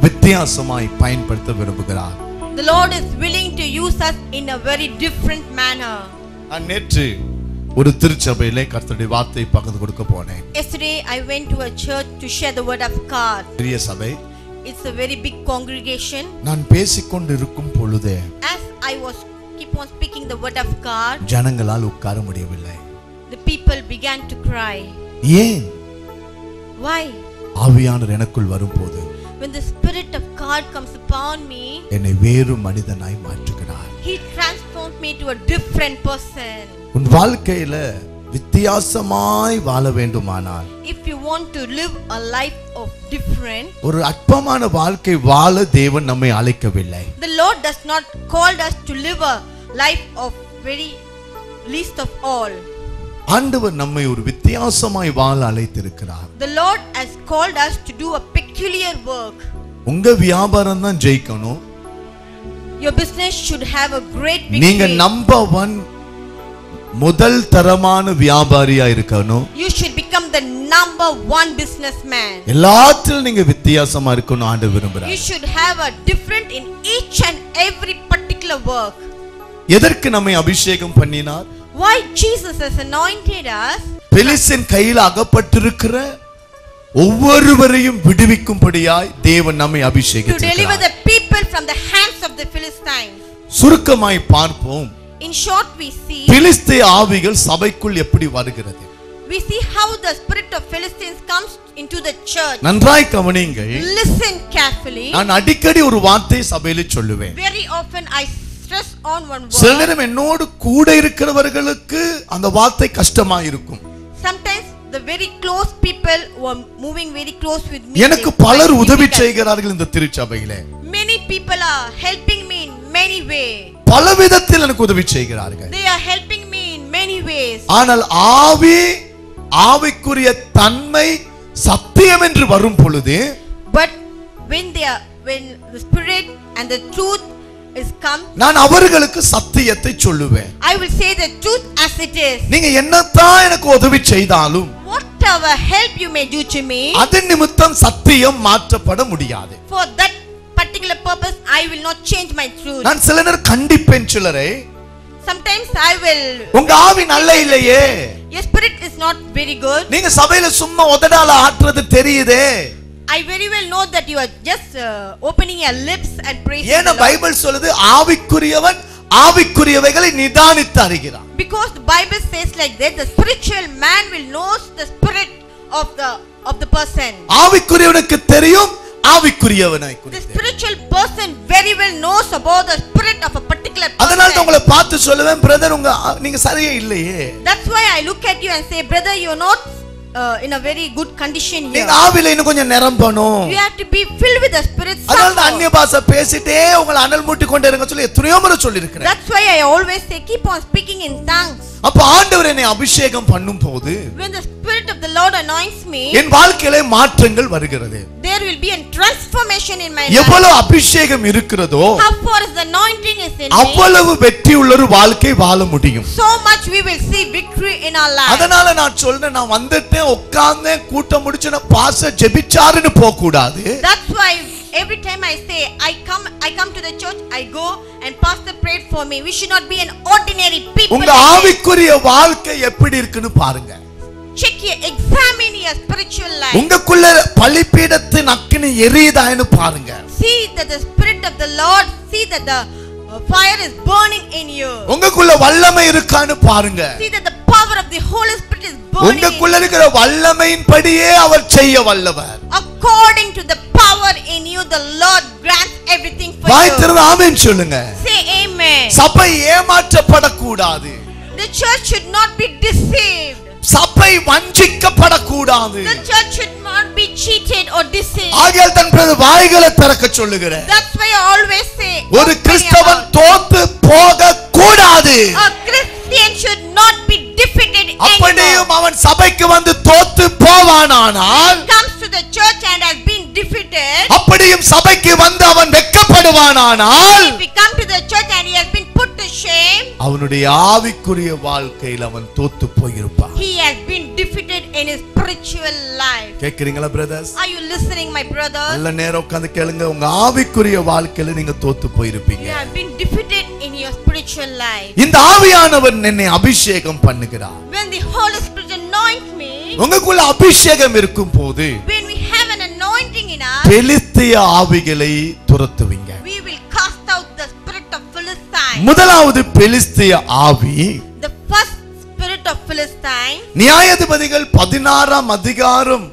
வித்தியாசமாய் பயன்படுத்த விரும்புகிறார். The Lord is willing to use us in a very different manner. நேற்று ஒரு திருச்சபையிலே கர்த்தருடைய வார்த்தை பகிர்ந்து கொடுக்க போனேன். Yesterday I went to a church to share the word of God. பெரிய சபை. It's a very big congregation. நான் பேசிக்கொண்டு இருக்கும் பொழுதே as I was keep on speaking the word of God, ஜனங்களால் உட்கார முடியவில்லை. The people began to cry. ஏன்? Why? ஆவியானவர் எனக்குள் வரும்போது when the spirit of God comes upon me, என்னை வேறு மனிதனாய் மாற்றுகிறார். He transformed me to a different person. உன் வாழ்க்கையில வித்தியாசமாய் வாழ வேண்டுமானால், if you want to live a life of different, ஒரு அற்பமான வாழ்க்கை வாழ தேவன் நம்மை அழைக்கவில்லை. The Lord does not call us to live a life of very least of all. ஆண்டவர் நம்மை ஒரு வித்தியாசமாய் வாழ அழைத்திருக்கிறார். The Lord has called us to do a peculiar work. உங்க வியாபாரம் தான் ஜெயிக்கணும். Your business should have a great victory. நீங்க நம்பர் 1 முதல் தரமான வியாபாரியா இருக்கணும். You should become the number 1 businessman. எல்லாத்திலும் நீங்க வித்தியாசமா இருக்கணும் ஆண்டவர் விரும்புறார். You should have a different in each and every particular work. எதற்கு நம்மை அபிஷேகம் பண்ணினார்? Why Jesus has anointed us? பெலிஸ்தின் கையில் அகப்பட்டிருக்கிற ஒவ்வொருவரையும் விடுவிக்கும்படியாய் தேவன் நம்மை To அபிஷேகித்தார். deliver the people from the hands of the Philistines. சுருக்கமாய் பார்ப்போம். In short, we see பெலிஸ்திய ஆவிகள் சபைக்குள் எப்படி வருகிறது. we see how the spirit of Philistines comes into the church. நன்றாய் கவனியுங்கள். Listen carefully. நான் அடிக்கடி ஒரு வார்த்தை சபையில சொல்லுவேன். Very often I stress on one சில word. நேரம் என்னோடு கூட இருக்கிறவர்களுக்கு அந்த வார்த்தை கஷ்டமா இருக்கும். Sometimes the very close people who are moving very close with me, எனக்கு they பலர் find உதவி difficult. செய்கிறார்கள் இந்த திருச்சபையிலே. Many people are helping me in many ways. பல விதத்தில் எனக்கு உதவி செய்கிறார்கள். They are helping me in many ways. ஆனால் ஆவிக்குரிய தன்மை சத்தியம் என்று வரும் பொழுது, But when the spirit and the truth is come, நான் அவர்களுக்கு சத்தியத்தை சொல்லுவேன். I will say the truth as it is. நீங்க என்னத்தான் எனக்கு உதவி செய்தாலும் Whatever help you may do to me, அதன் நிமித்தம் சத்தியம் மாற்றப்பட முடியாது. for that particular purpose I will not change my truth. நான் சில நேரம் கண்டிப்பேன் சிலரை, Sometimes I will, உங்க ஆவி நல்ல இல்லையே, your spirit is not very good. நீங்க சபையில சும்மா உதடால ஆட்டுறது தெரியுதே. I very well know that you are just opening your lips and praising ஏன்னா the Lord. பைபிள் சொல்லுது ஆவிக்குரியவன் ஆவிக்குரியவைகளை நிதானித்து அறிகிறான். Because the Bible says like that, the spiritual man will know the spirit of the person. ஆவிக்குரியவனுக்கு தெரியும் ஆவிக்குரியவனை The குறித்து. spiritual person very well knows about the spirit of a particular அதனால தான் person. உங்களை பார்த்து சொல்லுவேன், brother நீங்க சரியே இல்லையே, That's why I look at you and say, brother, you're not in a very good condition here. நீங்க ஆவியில இன்னும் கொஞ்சம் நிரம்பணும். You have to be filled with the spirit அதனால தான் somehow. அந்நிய பாஷை பேசிட்டே உங்களை அனல் மூட்டி கொண்டே இருங்க சொல்லி எத்தனையோ முறை சொல்லி இருக்கிறேன். That's why I always say, keep on speaking in tongues. அப்ப ஆண்டவர் என்னை அபிஷேகம் பண்ணும் போது When the spirit of the Lord anoints me, என் வாழ்க்கையில மாற்றங்கள் வருகிறது. there will be a transformation in my life. எவ்வளவு அபிஷேகம் இருக்கிறதோ How far as the anointing is in me, அவ்வளவு வெற்றி உள்ள ஒரு வாழ்க்கை வாழ முடியும். so much we will see victory in our life. அதனால நான் சொல்றேன், நான் வந்துட்டேன் உட்கார்ந்தேன் கூட்டம் முடிச்சு நான் பாஸ்டர் ஜெபிச்சாருன்னு போக கூடாது. That's why every time I say I come to the church, I go and pastor prayed for me. We should not be an ordinary people. உங்க ஆவிக்குரிய வாழ்க்கை எப்படி இருக்குன்னு பாருங்க. Check your, examine your spiritual life. உங்களுக்குள்ள பலிபீடத்தின் அக்கினி எரியுதான்னு பாருங்க. See that the spirit of the Lord, see that the fire is burning in you. உங்களுக்குள்ள வல்லமை இருக்கான்னு பாருங்க. See that the power of the Holy Spirit is burning in உங்களுக்குள்ள you. இருக்கிற வல்லமையின்படியே அவர் செய்ய வல்லவர். According to the power in you, the Lord grants everything for why you. திறந்து ஆமென் சொல்லுங்க. Say amen. சபை ஏமாற்றப்படக்கூடாது. The church should not be deceived. சபை வஞ்சிக்கப்படக்கூடாது. The church should not be cheated or deceived. ஆகையால் தன் பிரது வாய்களை திறக்க சொல்லுகிறேன். That's why I always say, ஒரு open கிறிஸ்தவன் your mouth. தோத்து போக கூடாது. A Christian should not be defeated அப்படியும் anymore. அவன் சபைக்கு வந்து தோத்து போவானானால், Comes to the church and has been defeated. அப்படியும் சபைக்கு வந்து அவன் வெட்கப்படுவானானால், If he come to the church and he has been put to shame, அவனுடைய ஆவிக்குரிய வாழ்க்கையில் அவன் தோத்து போயிருப்பான். he has been defeated in his spiritual life. கேக்குறீங்களா brothers? Are you listening, my brothers? நல்ல நேரம் உட்கார்ந்து கேளுங்க. உங்க ஆவிக்குரிய வாழ்க்கையில நீங்க தோத்து போயிருப்பீங்க. You have been defeated in your spiritual life. இந்த ஆவியானவர் என்னை அபிஷேகம் பண்ணுகிறார். When the Holy Spirit anoints me, உங்களுக்குள்ள அபிஷேகம் இருக்கும் போது when we have an anointing in us, பெலிஸ்திய ஆவிகளை துரத்துவீங்க. we will cast out the spirit of Philistine. முதலாவது பெலிஸ்திய ஆவி, The first spirit of Philistine, நியாயாதிபதிகள் 16ஆம் அதிகாரம்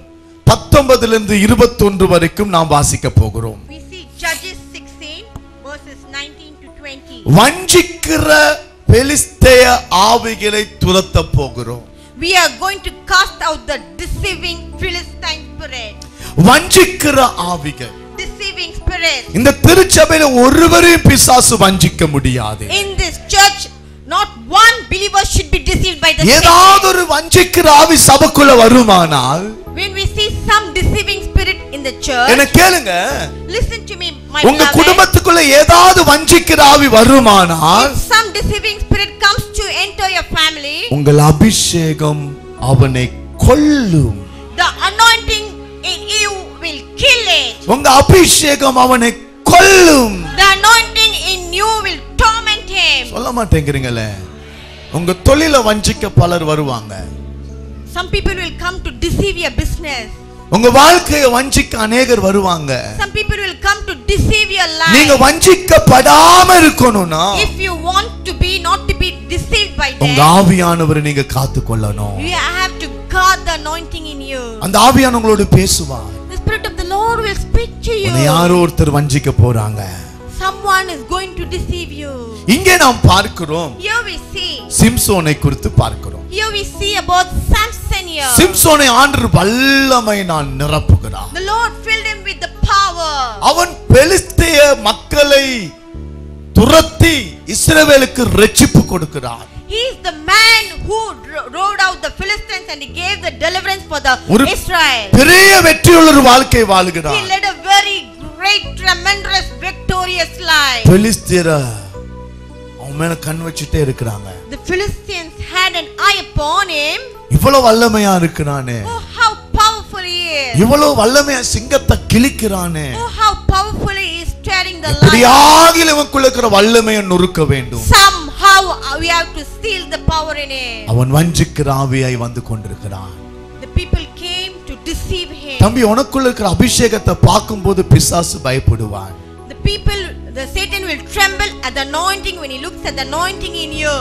19 21 வரைக்கும் நாம் வாசிக்க போகிறோம். we see Judges 16 verses 19 to 20. வஞ்சிக்கிற பெலிஸ்திய ஆவிகளை துரத்த போகிறோம். We are going to cast out the deceiving Philistine spirit. வஞ்சிக்கிற ஆவிகள். Deceiving spirit. இந்த திருச்சபையில ஒருவரையும் பிசாசு வஞ்சிக்க முடியாது. In this church, not one believer should be deceived by the ஏதாவது Satan. ஒரு வஞ்சிக்கிற ஆவி சபைக்குள்ள வருமானால், When we see some deceiving spirit in the church, என்ன கேளுங்க, listen to me, my உங்க beloved. குடும்பத்துக்குள்ள ஏதாவது வஞ்சிக்கிற ஆவி வருமானால், If some deceiving spirit comes to enter your family, உங்கள் அபிஷேகம் அவனை கொல்லும். the anointing in you will kill it. உங்க அபிஷேகம் அவனை கொல்லும். The anointing in you will torment him. சொல்ல மாட்டேங்கிறீங்களே. உங்க தொழில வஞ்சிக்க பலர் வருவாங்க. Some people will come to deceive your business. உங்க வாழ்க்கையை வஞ்சிக்க அநேகர் வருவாங்க. Some people will come to deceive your நீங்க life. வஞ்சிக்கப்படாம இருக்கணும்னா, If you want to be not to be deceived by உங்க them, ஆவியானவரை நீங்க காத்துக்கொள்ளணும். you have to guard the anointing in you. அந்த ஆவியானவர் உங்களோடு பேசுவார். The Spirit of the Lord will speak to you. உன்னை யாரோ ஒருத்தர் வஞ்சிக்க போறாங்க. Someone is going to deceive you. இங்கே நாம் பார்க்கிறோம், Here we see. சிம்சோனை குறித்து பார்க்கிறோம். Here we see about Samson here. சிம்சோனை ஆண்டவர் வல்லமை நான் நிரப்புகிறார். The Lord filled him with the power. அவன் பெலிஸ்திய மக்களை துரத்தி இஸ்ரவேலுக்கு ரட்சிப்பு கொடுக்கிறார். He is the man who rode out the Philistines and he gave the deliverance for the ஒரு Israel. பெரிய வெற்றியுள்ள ஒரு வாழ்க்கை He வாழ்கிறார். led a very great, tremendous, victorious life. 5. பெலிஸ்தியர அவன் மேல கண் வச்சிட்டே இருக்கிறாங்க. The Philistines had an eye upon him. இவ்வளவு வல்லமையா இருக்கிறானே, Oh, how powerful he is. இவ்வளவு வல்லமையா சிங்கத்தை கிழிக்கிறானே, Oh, how powerfully he is tearing the lion. எப்படியாக இவனுக்குள்ள இருக்கிற வல்லமையை நொறுக்க வேண்டும். Somehow we have to steal the power in him. அவன் வஞ்சிக்கிற ஆவியாய் வந்து கொண்டிருக்கிறான். The people came to deceive him. தம்பி, உனக்குள்ள இருக்கிற அபிஷேகத்தை பார்க்கும்போது பிசாசு பயப்படுவான். The Satan will tremble at the anointing when he looks at the anointing in you.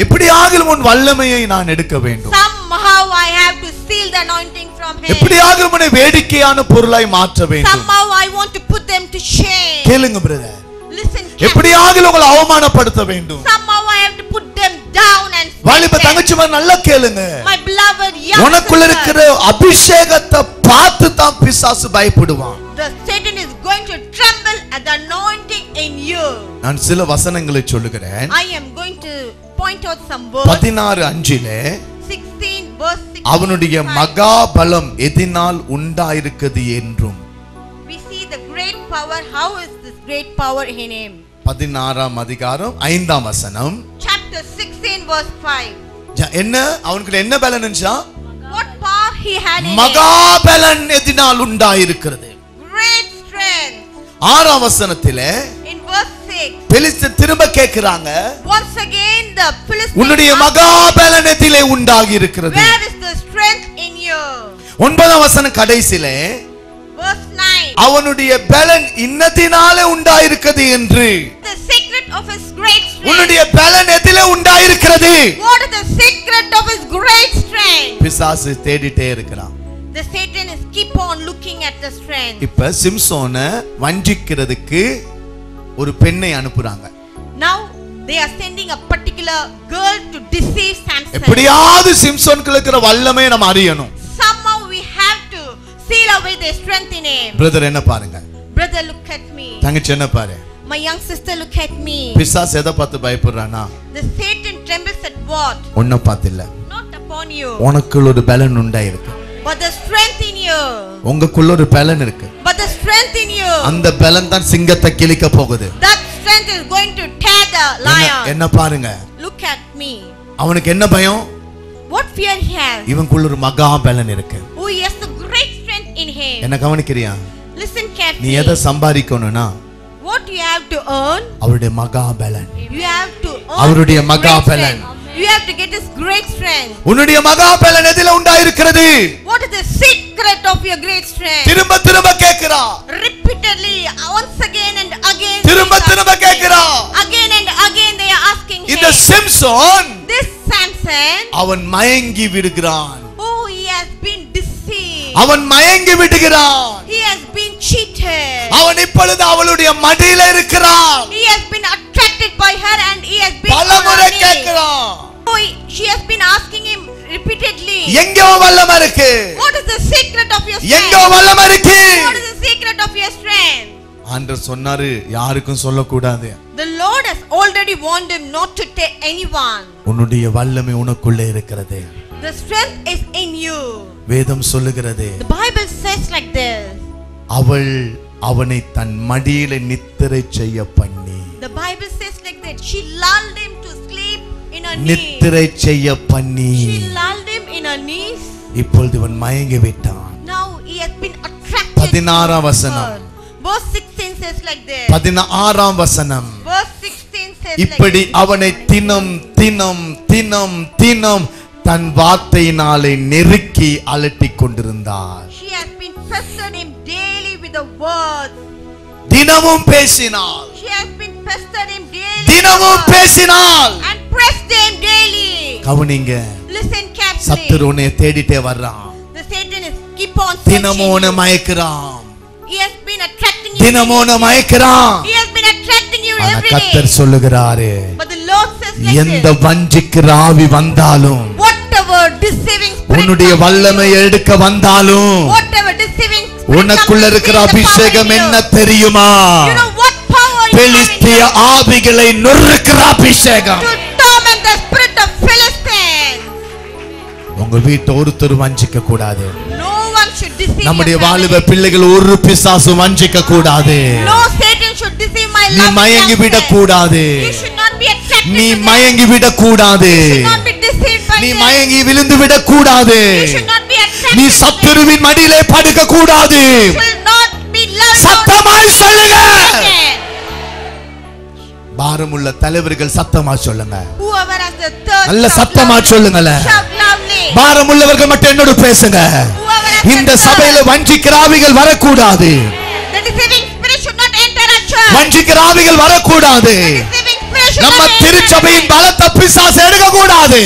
எப்படியாக உன் வல்லமையை நான் எடுக்க வேண்டும். Somehow I have to steal the anointing from him. எப்படியாக உன்னை வேடிக்கையான பொருளாய் மாற்ற வேண்டும். Somehow I want to put them to shame. கேளுங்க பிரதர். Listen. எப்படியாக உங்களை அவமானப்படுத்த வேண்டும். Somehow I have to put them down and வாலிப தங்கச்சிமார் நல்லா கேளுங்க. My beloved young உனக்குள்ள இருக்கிற அபிஷேகத்தை பார்த்து தான் பிசாசு பயப்படுவான். The Satan is going to tremble at the anointing in you. நான் சில வசனங்களை சொல்லுகிறேன். I am going to point out some words. 16:5 16 verse 6. அவனுடைய மகா பலம் எதினால் உண்டாயிருக்கிறது என்றும். We see the great power. How is this great power in him? 16ஆம் அதிகாரம் 5ஆம் வசனம். Chapter 16 verse 5. என்ன அவனுக்கு என்ன பலன் இருந்துச்சா? What power he had in மகா பலன் எதினால் உண்டாயிருக்கிறது. Great strength. 6ஆம் வசனத்திலே In verse 6. பெலிஸ்தர் திரும்ப கேக்குறாங்க, Once again the Philistines. உன்னுடைய மகா பலன் எதிலே உண்டாகி இருக்கிறது. Where is the strength in you? 9ஆம் வசனம் கடைசியிலே Verse 9. அவனுடைய பலன் இன்னதினாலே உண்டாயிருக்கிறது என்று. The secret of his great strength. உன்னுடைய பலன் எதிலே உண்டாயிருக்கிறது. What is the secret of his great strength? பிசாசு தேடிட்டே இருக்கிறான். The Satan is keep on looking at the strength. இப்ப சிம்சோனை வஞ்சிக்கிறதுக்கு ஒரு பெண்ணை அனுப்புறாங்க. Now they are sending a particular girl to deceive Samson. எப்படியாவது சிம்சோனுக்கு இருக்கிற வல்லமையை நம்ம அறியணும். Somehow we have to seal away their strength in him. Brother என்ன பாருங்க. Brother, look at me. தங்கச்சி என்ன பாரு. My young sister, look at me. பிசாசு எதை பார்த்து பயப்படுறானா? The Satan trembles at what? உன்னை பார்த்து இல்ல. Not upon you. உனக்குள்ள ஒரு பலன் உண்டாயிருக்கு. But the strength in you. உங்களுக்குள்ள ஒரு பலன் இருக்கு. But the strength in you. அந்த பலன் தான் சிங்கத்தை கிழிக்க போகுது. That strength is going to tear the lion. என்ன பாருங்க. Look at me. அவனுக்கு என்ன பயம்? What fear he has? இவனுக்குள்ள ஒரு மகா பலன் இருக்கு. Oh, he has the great strength in him. என்ன கவனிக்கிறியா? Listen நீ carefully. எதை சம்பாதிக்கணும்னா What you have to earn? அவருடைய மகா பலன். You have to earn. அவருடைய his மகா great பலன். strength. You have to get his great strength. உன்னுடைய மகா பலன் எதில உண்டாயிருக்கிறது? What is the secret of your great strength? திரும்ப திரும்ப கேக்குறா. Repeatedly, once again and again. திரும்ப திரும்ப கேக்குறா. Again and again they are asking him. இந்த சிம்சோன் This Samson. அவன் மயங்கி விடுகிறான். Oh, he has been deceived. அவன் மயங்கி விடுகிறான். He has been cheated. அவன் இப்பொழுது அவளுடைய மடியில இருக்கிறான். He has been attracted by her and he has been பலமுறை on her கேக்குறான். knees. Oh, she has been asking him repeatedly. எங்க வல்லமை இருக்கு? What is the secret of your எங்க strength? வல்லமை இருக்கு? What is the secret of your strength? ஆண்டவர் சொன்னாரு, யாருக்கும் சொல்லக்கூடாது. The Lord has already warned him not to tell anyone. உன்னுடைய வல்லமை உனக்குள்ளே இருக்கிறது. The strength is in you. வேதம் சொல்லுகிறது, The Bible says like this. அவள் அவனை தன் மடியில நித்திரை செய்ய பண்ணி. The Bible says like that. She lulled him to sleep in her knees. நித்திரை செய்ய பண்ணி. She lulled him in her knees. இப்பொழுது இவன் மயங்கி விட்டான். Now he has been attracted. 16ஆம் வசனம். Verse 16 says like this. 16ஆம் வசனம். Verse 16 says இப்படி like this. அவனை தினம் தினம் தினம் தினம் தன் வார்த்தையினாலே நெருக்கி அலட்டிக் கொண்டிருந்தார். She has been pestering him daily with the words. தினமும் பேசினாள். She has been pestering him daily. தினமும் பேசினாள். And pressed him daily. கவனிங்க. Listen carefully. சத்துரு உன்னை தேடிட்டே வர்றான். The Satan is keep on searching. தினமும் உன்னை மயக்குறான். He has been attracting you. தினமும் உன்னை மயக்குறான். He has been attracting you ஆனா every day. கர்த்தர் சொல்லுகிறாரு, But the Lord says like எந்த this. வஞ்சிக்கிற ஆவி வந்தாலும், Whatever deceiving spirit உன்னுடைய comes வல்லமை to you, எடுக்க வந்தாலும், whatever deceiving spirit உனக்குள்ள comes to இருக்கிற steal the power அபிஷேகம் in you. என்ன தெரியுமா? You know what power you have in பெலிஸ்திய you? ஆவிகளை நொறுக்கிற அபிஷேகம். To torment the spirit of Philistines. உங்க வீட்டை ஒருத்தர் வஞ்சிக்க கூடாது. No one should deceive நம்முடைய your family. வாலிப பிள்ளைகள் ஒரு பிசாசு வஞ்சிக்க கூடாது. No Satan should deceive my நீ love மயங்கி விட கூடாது. You should not be attracted நீ to them. மயங்கி விட கூடாது. You should not be deceived by நீ them. மயங்கி விழுந்து விட கூடாது. You should not be attracted நீ to them. சத்துருவின் மடியிலே படுக்க கூடாது. You should not be loved. சத்தமாய் சொல்லுங்க. Amen. பாரமுள்ள தலைவர்கள் சத்தமா சொல்லுங்க. Whoever has the third நல்ல சத்தமா சொல்லுங்களே. shout loudly. பாரமுள்ளவர்கள் மட்டும் என்னோடு பேசுங்க. Whoever has இந்த the third, சபையில வஞ்சிக்கிற ஆவிகள் வரக்கூடாது. the deceiving spirit should not enter our church. வஞ்சிக்கிற ஆவிகள் வரக்கூடாது. The deceiving spirit should நம்ம not enter our திருச்சபையின் church. பலத்த பிசாசு எடுக்க கூடாது.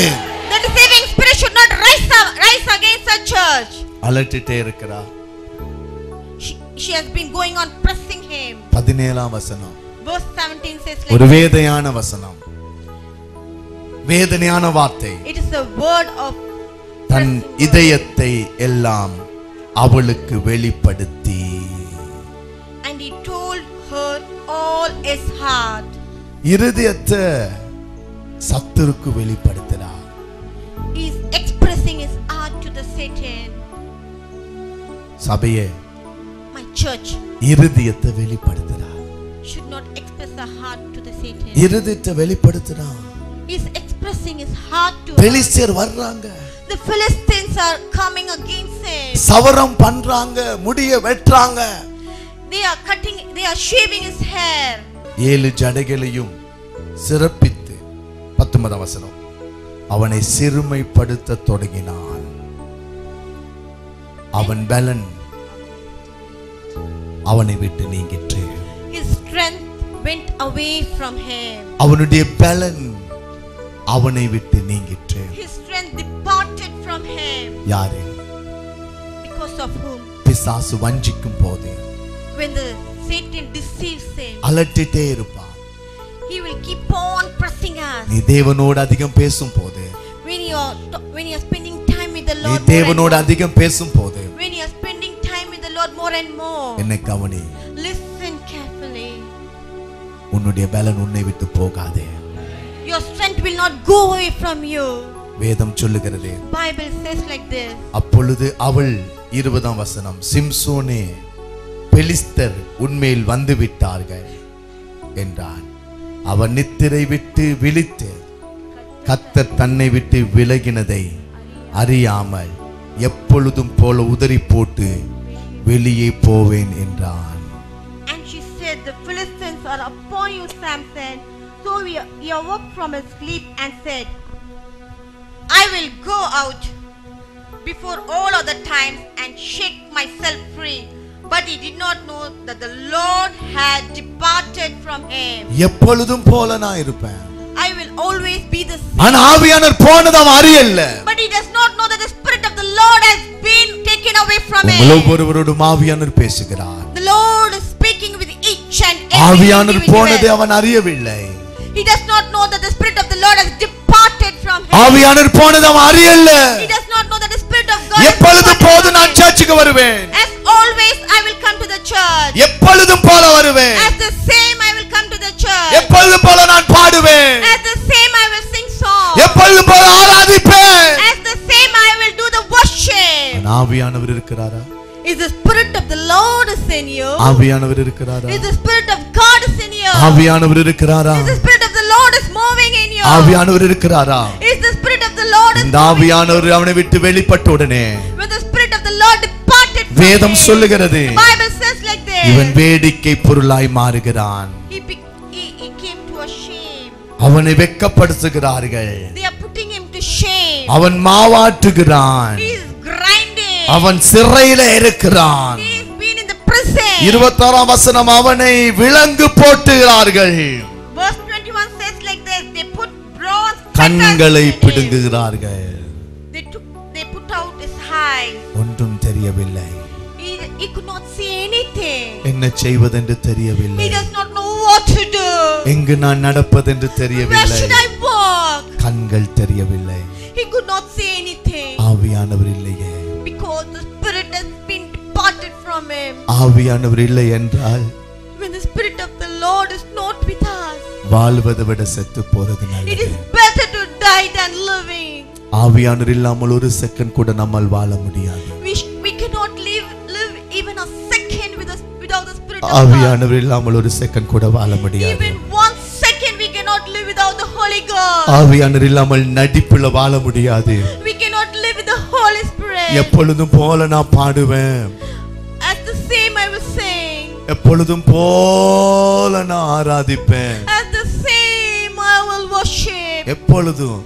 The deceiving spirit should not rise against the church. அலட்டிட்டே இருக்கிறா. She has been going on pressing him. 17ஆம் வசனம் Verse 17 says ஒரு like, வேதனையான வசனம், வேதனையான வார்த்தை. it is a word of than pressing word. இதயத்தை எல்லாம் அவளுக்கு வெளிப்படுத்தி And he told her all his heart. இருதயத்தை சத்துருக்கு வெளிப்படுத்தினார். He is expressing his heart to the Satan. சபையே, My church இருதயத்தை வெளிப்படுத்தினார். should not express the heart to the Satan. இருதயத்தை வெளிப்படுத்தினார். He is expressing his heart to her. பெலிஸ்தியர் வர்றாங்க, The Philistines are coming against him. சவரம் பண்றாங்க, முடிய வெட்டுறாங்க. They are shaving his hair. 7 ஜடைகளையும் சிறப்பித்து 19ஆம் வசனம், அவனை சிறுமைப்படுத்த தொடங்கினான். அவன் பலன் அவனை விட்டு நீங்கிற்று. His strength went away from him. அவனுடைய பலன் அவனை விட்டு நீங்கிற்று. His strength departed from him. யாரு? Because of whom? பிசாசு வஞ்சிக்கும் போது When the Satan deceives him, அலட்டிட்டே இருப்பான். he will keep on pressing us. நீ தேவனோடு அதிகம் பேசும் போது, When you are spending time with the நீ Lord more and தேவனோடு more, அதிகம் பேசும் போது when you are spending time with the Lord more and more, என்னை கவனி, listen carefully. உன்னுடைய பலன் உன்னை விட்டு போகாதே. Your strength will not go away from you. வேதம் சொல்லுகிறது, Bible says like this. அப்பொழுது அவள் 20ஆம் வசனம், சிம்சோனே, பெலிஸ்தர் உன்மேல் வந்து விட்டார்கள் என்றான். அவன் நித்திரை விட்டு விழித்து கர்த்தர் தன்னை விட்டு விலகினதை அறியாமல் எப்பொழுதும் போல உதறி போட்டு வெளியே போவேன் என்றான். And she said, the Philistines are upon you, Samson. So he awoke from his sleep and said, I will go out before all other times and shake myself free. But he did not know that the Lord had departed from him. எப்பொழுதும் போல நான் இருப்பேன். I will always be the same. ஆனா ஆவியானவர் போனது அவன் அறியல. But he does not know that the Spirit of the Lord has been taken away from him. ஒவ்வொருவரோடும் ஆவியானவர் பேசுகிறார். The Lord is speaking with each and every ஆவியானவர் போனதை individual. அவன் அறியவில்லை. He does not know that the Spirit of the Lord has departed from him. ஆவியானவர் போனது அவன் அறியல. He does not know that the Spirit of God has எப்பொழுதும் departed போது from நான் him. சர்ச்சுக்கு வருவேன். As always I will come to the church. எப்பொழுதும் போல வருவேன். As the same I will come to the church. எப்பொழுதும் போல நான் பாடுவேன். As the same I will sing songs. எப்பொழுதும் போல ஆராதிப்பேன். As the same I will do the worship. ஆவியானவர் இருக்கிறாரா? Is the Spirit of the Lord is in you? ஆவியானவர் இருக்கிறாரா? Is the Spirit of God is in you? ஆவியானவர் இருக்கிறாரா? Is the Spirit of the Lord is moving in you? ஆவியானவர் இருக்கிறாரா? Is the Spirit of the Lord is இந்த ஆவியானவர் அவனை விட்டு வெளிப்பட்ட உடனே when the Spirit of the Lord departed from வேதம் him? சொல்லுகிறது, The Bible says like this. இவன் வேடிக்கை பொருளாய் மாறுகிறான். He came to a shame. அவனை வெட்கப்படுத்துகிறார்கள். They are putting him to shame. அவன் மாவாட்டுகிறான். He is grinding. அவன் சிறையில இருக்கிறான். He has been in the prison. 26ஆம் வசனம், அவனை விலங்கு போட்டுகிறார்கள். Verse 21 says like this. They put bronze கண்களை fetters in him. பிடுங்குகிறார்கள். They put out his eyes. ஒன்றும் தெரியவில்லை. He could not see anything. என்ன செய்வதென்று தெரியவில்லை. He does not know what to do. எங்கு நான் நடப்பதென்று Where தெரியவில்லை. should I walk? கண்கள் தெரியவில்லை. He could not see anything. ஆவியானவர் இல்லையே. Because the Spirit has been departed from him. ஆவியானவர் இல்லை என்றால் When the Spirit of the Lord is not with us, வாழ்வதை விட செத்து போறது it நல்லது. is better to die than living. ஆவியானவர் இல்லாமல் ஒரு செகண்ட் கூட நம்மால் வாழ முடியாது. We cannot live even a second without the Spirit of ஆவியானவர் இல்லாமல் ஒரு செகண்ட் கூட வாழ முடியாது. Even 1 second we cannot live without the Holy Ghost. ஆவியானவர் இல்லாமல் நடிப்புல வாழ முடியாது. We cannot live with the Holy Spirit. எப்பொழுதும் போல நான் பாடுவேன். As the same I will sing. எப்பொழுதும் போல நான் ஆராதிப்பேன். As the same I will worship. எப்பொழுதும்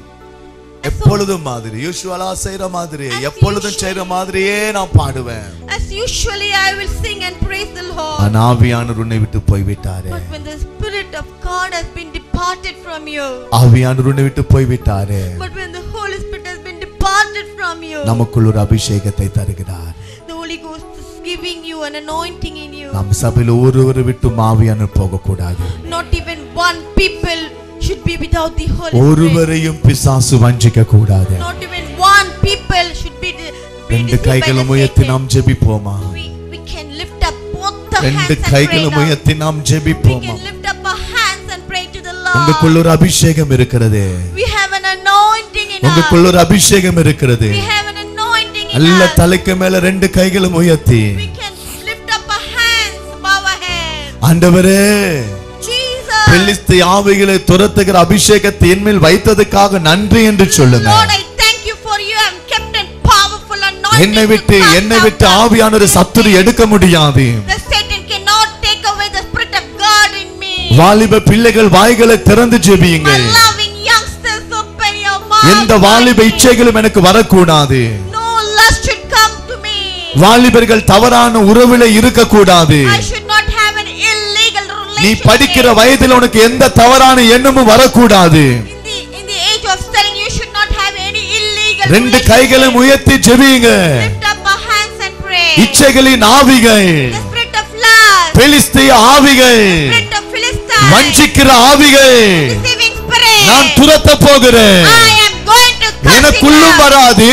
மாதிரி யூசுவலா செய்யற மாதிரி எப்பொழுதும் செய்யற மாதிரியே நான் பாடுவேன். As usually I will sing and praise the Lord. ஆனா ஆவியானவர் உன்னை விட்டு போய் விட்டாரே. But when the Spirit of God has been departed from you. ஆவியானவர் உன்னை விட்டு போய் விட்டாரே. But when the Holy Spirit has been departed from you. நமக்குள் ஒரு அபிஷேகத்தை தருகிறார். The Holy Ghost is giving you an anointing in you. நம் சபையில் ஒருவரை விட்டு ஆவியானவர் போக கூடாது. Not even one people should be without the Holy Spirit. ஒருவரையும் பிசாசு வஞ்சிக்க கூடாது. Not even one people should be ரெண்டு கைகளும் உயர்த்தி நாம் ஜெபிப்போமா? We can lift up both the hands ரெண்டு and கைகளும் pray. உயர்த்தி நாம் We ஜெபிப்போமா? can lift up our hands and pray to the Lord. உங்களுக்குள்ள ஒரு அபிஷேகம் இருக்கிறது. We have an anointing in us. உங்களுக்குள்ள ஒரு அபிஷேகம் இருக்கிறது. We have an anointing in நல்ல us. தலைக்கு மேல ரெண்டு கைகளும் உயர்த்தி We can lift up our hands above our heads. ஆண்டவரே Jesus. பெலிஸ்து ஆவிகளை துரத்துகிற அபிஷேகத்தை என்மேல் வைத்ததுக்காக நன்றி என்று சொல்லுங்க. Lord, I thank you for you have kept a powerful anointing. என்னை விட்டு ஆவியானவர் சத்துரு எடுக்க முடியாது. The Satan cannot take away the Spirit of God in me. வாலிப பிள்ளைகள் வாய்களை திறந்து ஜெபியுங்கள். My loving youngsters, open your mouth. எந்த வாலிப இச்சைகளும் எனக்கு வரக்கூடாது. No lust should come to me. வாலிபர்கள் தவறான உறவிலே இருக்க கூடாது. I should not have an illegal நீ relationship. படிக்கிற வயதில் உனக்கு எந்த தவறான எண்ணமும் வரக்கூடாது. In the age of studying, you should not have any illegal ரெண்டு relationship. கைகளும் உயர்த்தி ஜெபியுங்க. Lift up our hands and pray. இச்சைகளின் ஆவிகள், The spirit of lust, பெலிஸ்திய ஆவிகள், spirit of Philistine, வஞ்சிக்கிற ஆவிகள் deceiving spirit. நான் துரத்த போகிறேன். I am going to cast it எனக்குள்ளும் out. வராது.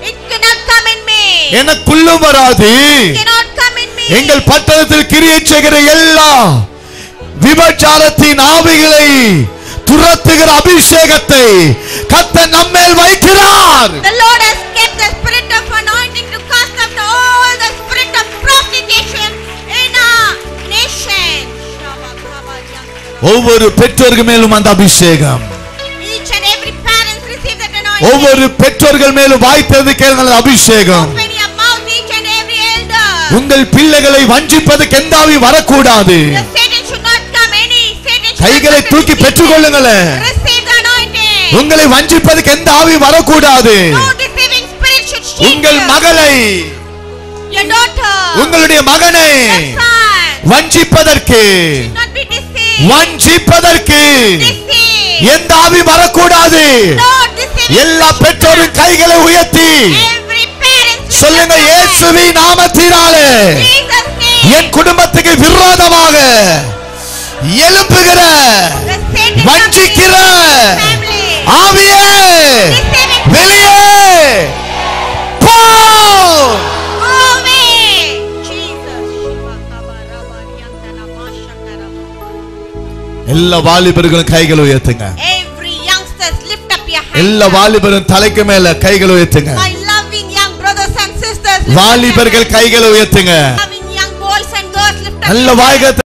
It cannot come in me. எனக்குள்ளும் வராது. It cannot come in me. எங்கள் பட்டணத்தில் கிரியை செய்கிற எல்லா விபச்சாரத்தின் ஆவிகளை துரத்துகிற அபிஷேகத்தை கர்த்தர் நம்மேல் வைக்கிறார். The Lord has kept the spirit of anointing to cast out all the spirit of prostitution in our nation. ஒவ்வொரு பெற்றோர்கள் மேலும் அந்த அபிஷேகம். Each and every parent receive that anointing. ஒவ்வொரு பெற்றோர்கள் மேலும் வாய்த்தது கேளுங்கள் அபிஷேகம். Open your mouth, each and every elder. உங்கள் பிள்ளைகளை வஞ்சிப்பதுக்கு எந்த ஆவி வரக்கூடாது. The Satan should not come any. Satan should கைகளை not come தூக்கி to பெற்றுக்கொள்ளுங்களே. receive the anointing. உங்களை வஞ்சிப்பதுக்கு எந்த ஆவி வரக்கூடாது. No deceiving spirit should shake உங்கள் you. மகளை, Your daughter, உங்களுடைய மகனை your son வஞ்சிப்பதற்கு, should not be deceived. வஞ்சிப்பதற்கு Deceived. எந்த ஆவி வரக்கூடாது. No deceiving. எல்லா பெற்றோரும் கைகளை உயர்த்தி Every parent should சொல்லுங்க, not come. இயேசுவின் நாமத்தினாலே Jesus' name. என் குடும்பத்துக்கு விரோதமாக எழும்புகிற The Satan வஞ்சிக்கிற family. ஆவியே வெளியே போ. Go away. Jesus. Shiva Kaba Raba Yantana Mashakara. எல்லா வாலிபர்களும் கைகளை உயர்த்துங்க. Every youngsters lift up your hands. எல்லா வாலிபரும் தலைக்கு மேல கைகளை உயர்த்துங்க. My loving young brothers and sisters. lift up your வாலிபர்கள் hands. கைகளை உயர்த்துங்க. Loving young boys and girls lift up நல்ல your hands. வாய்கத்தை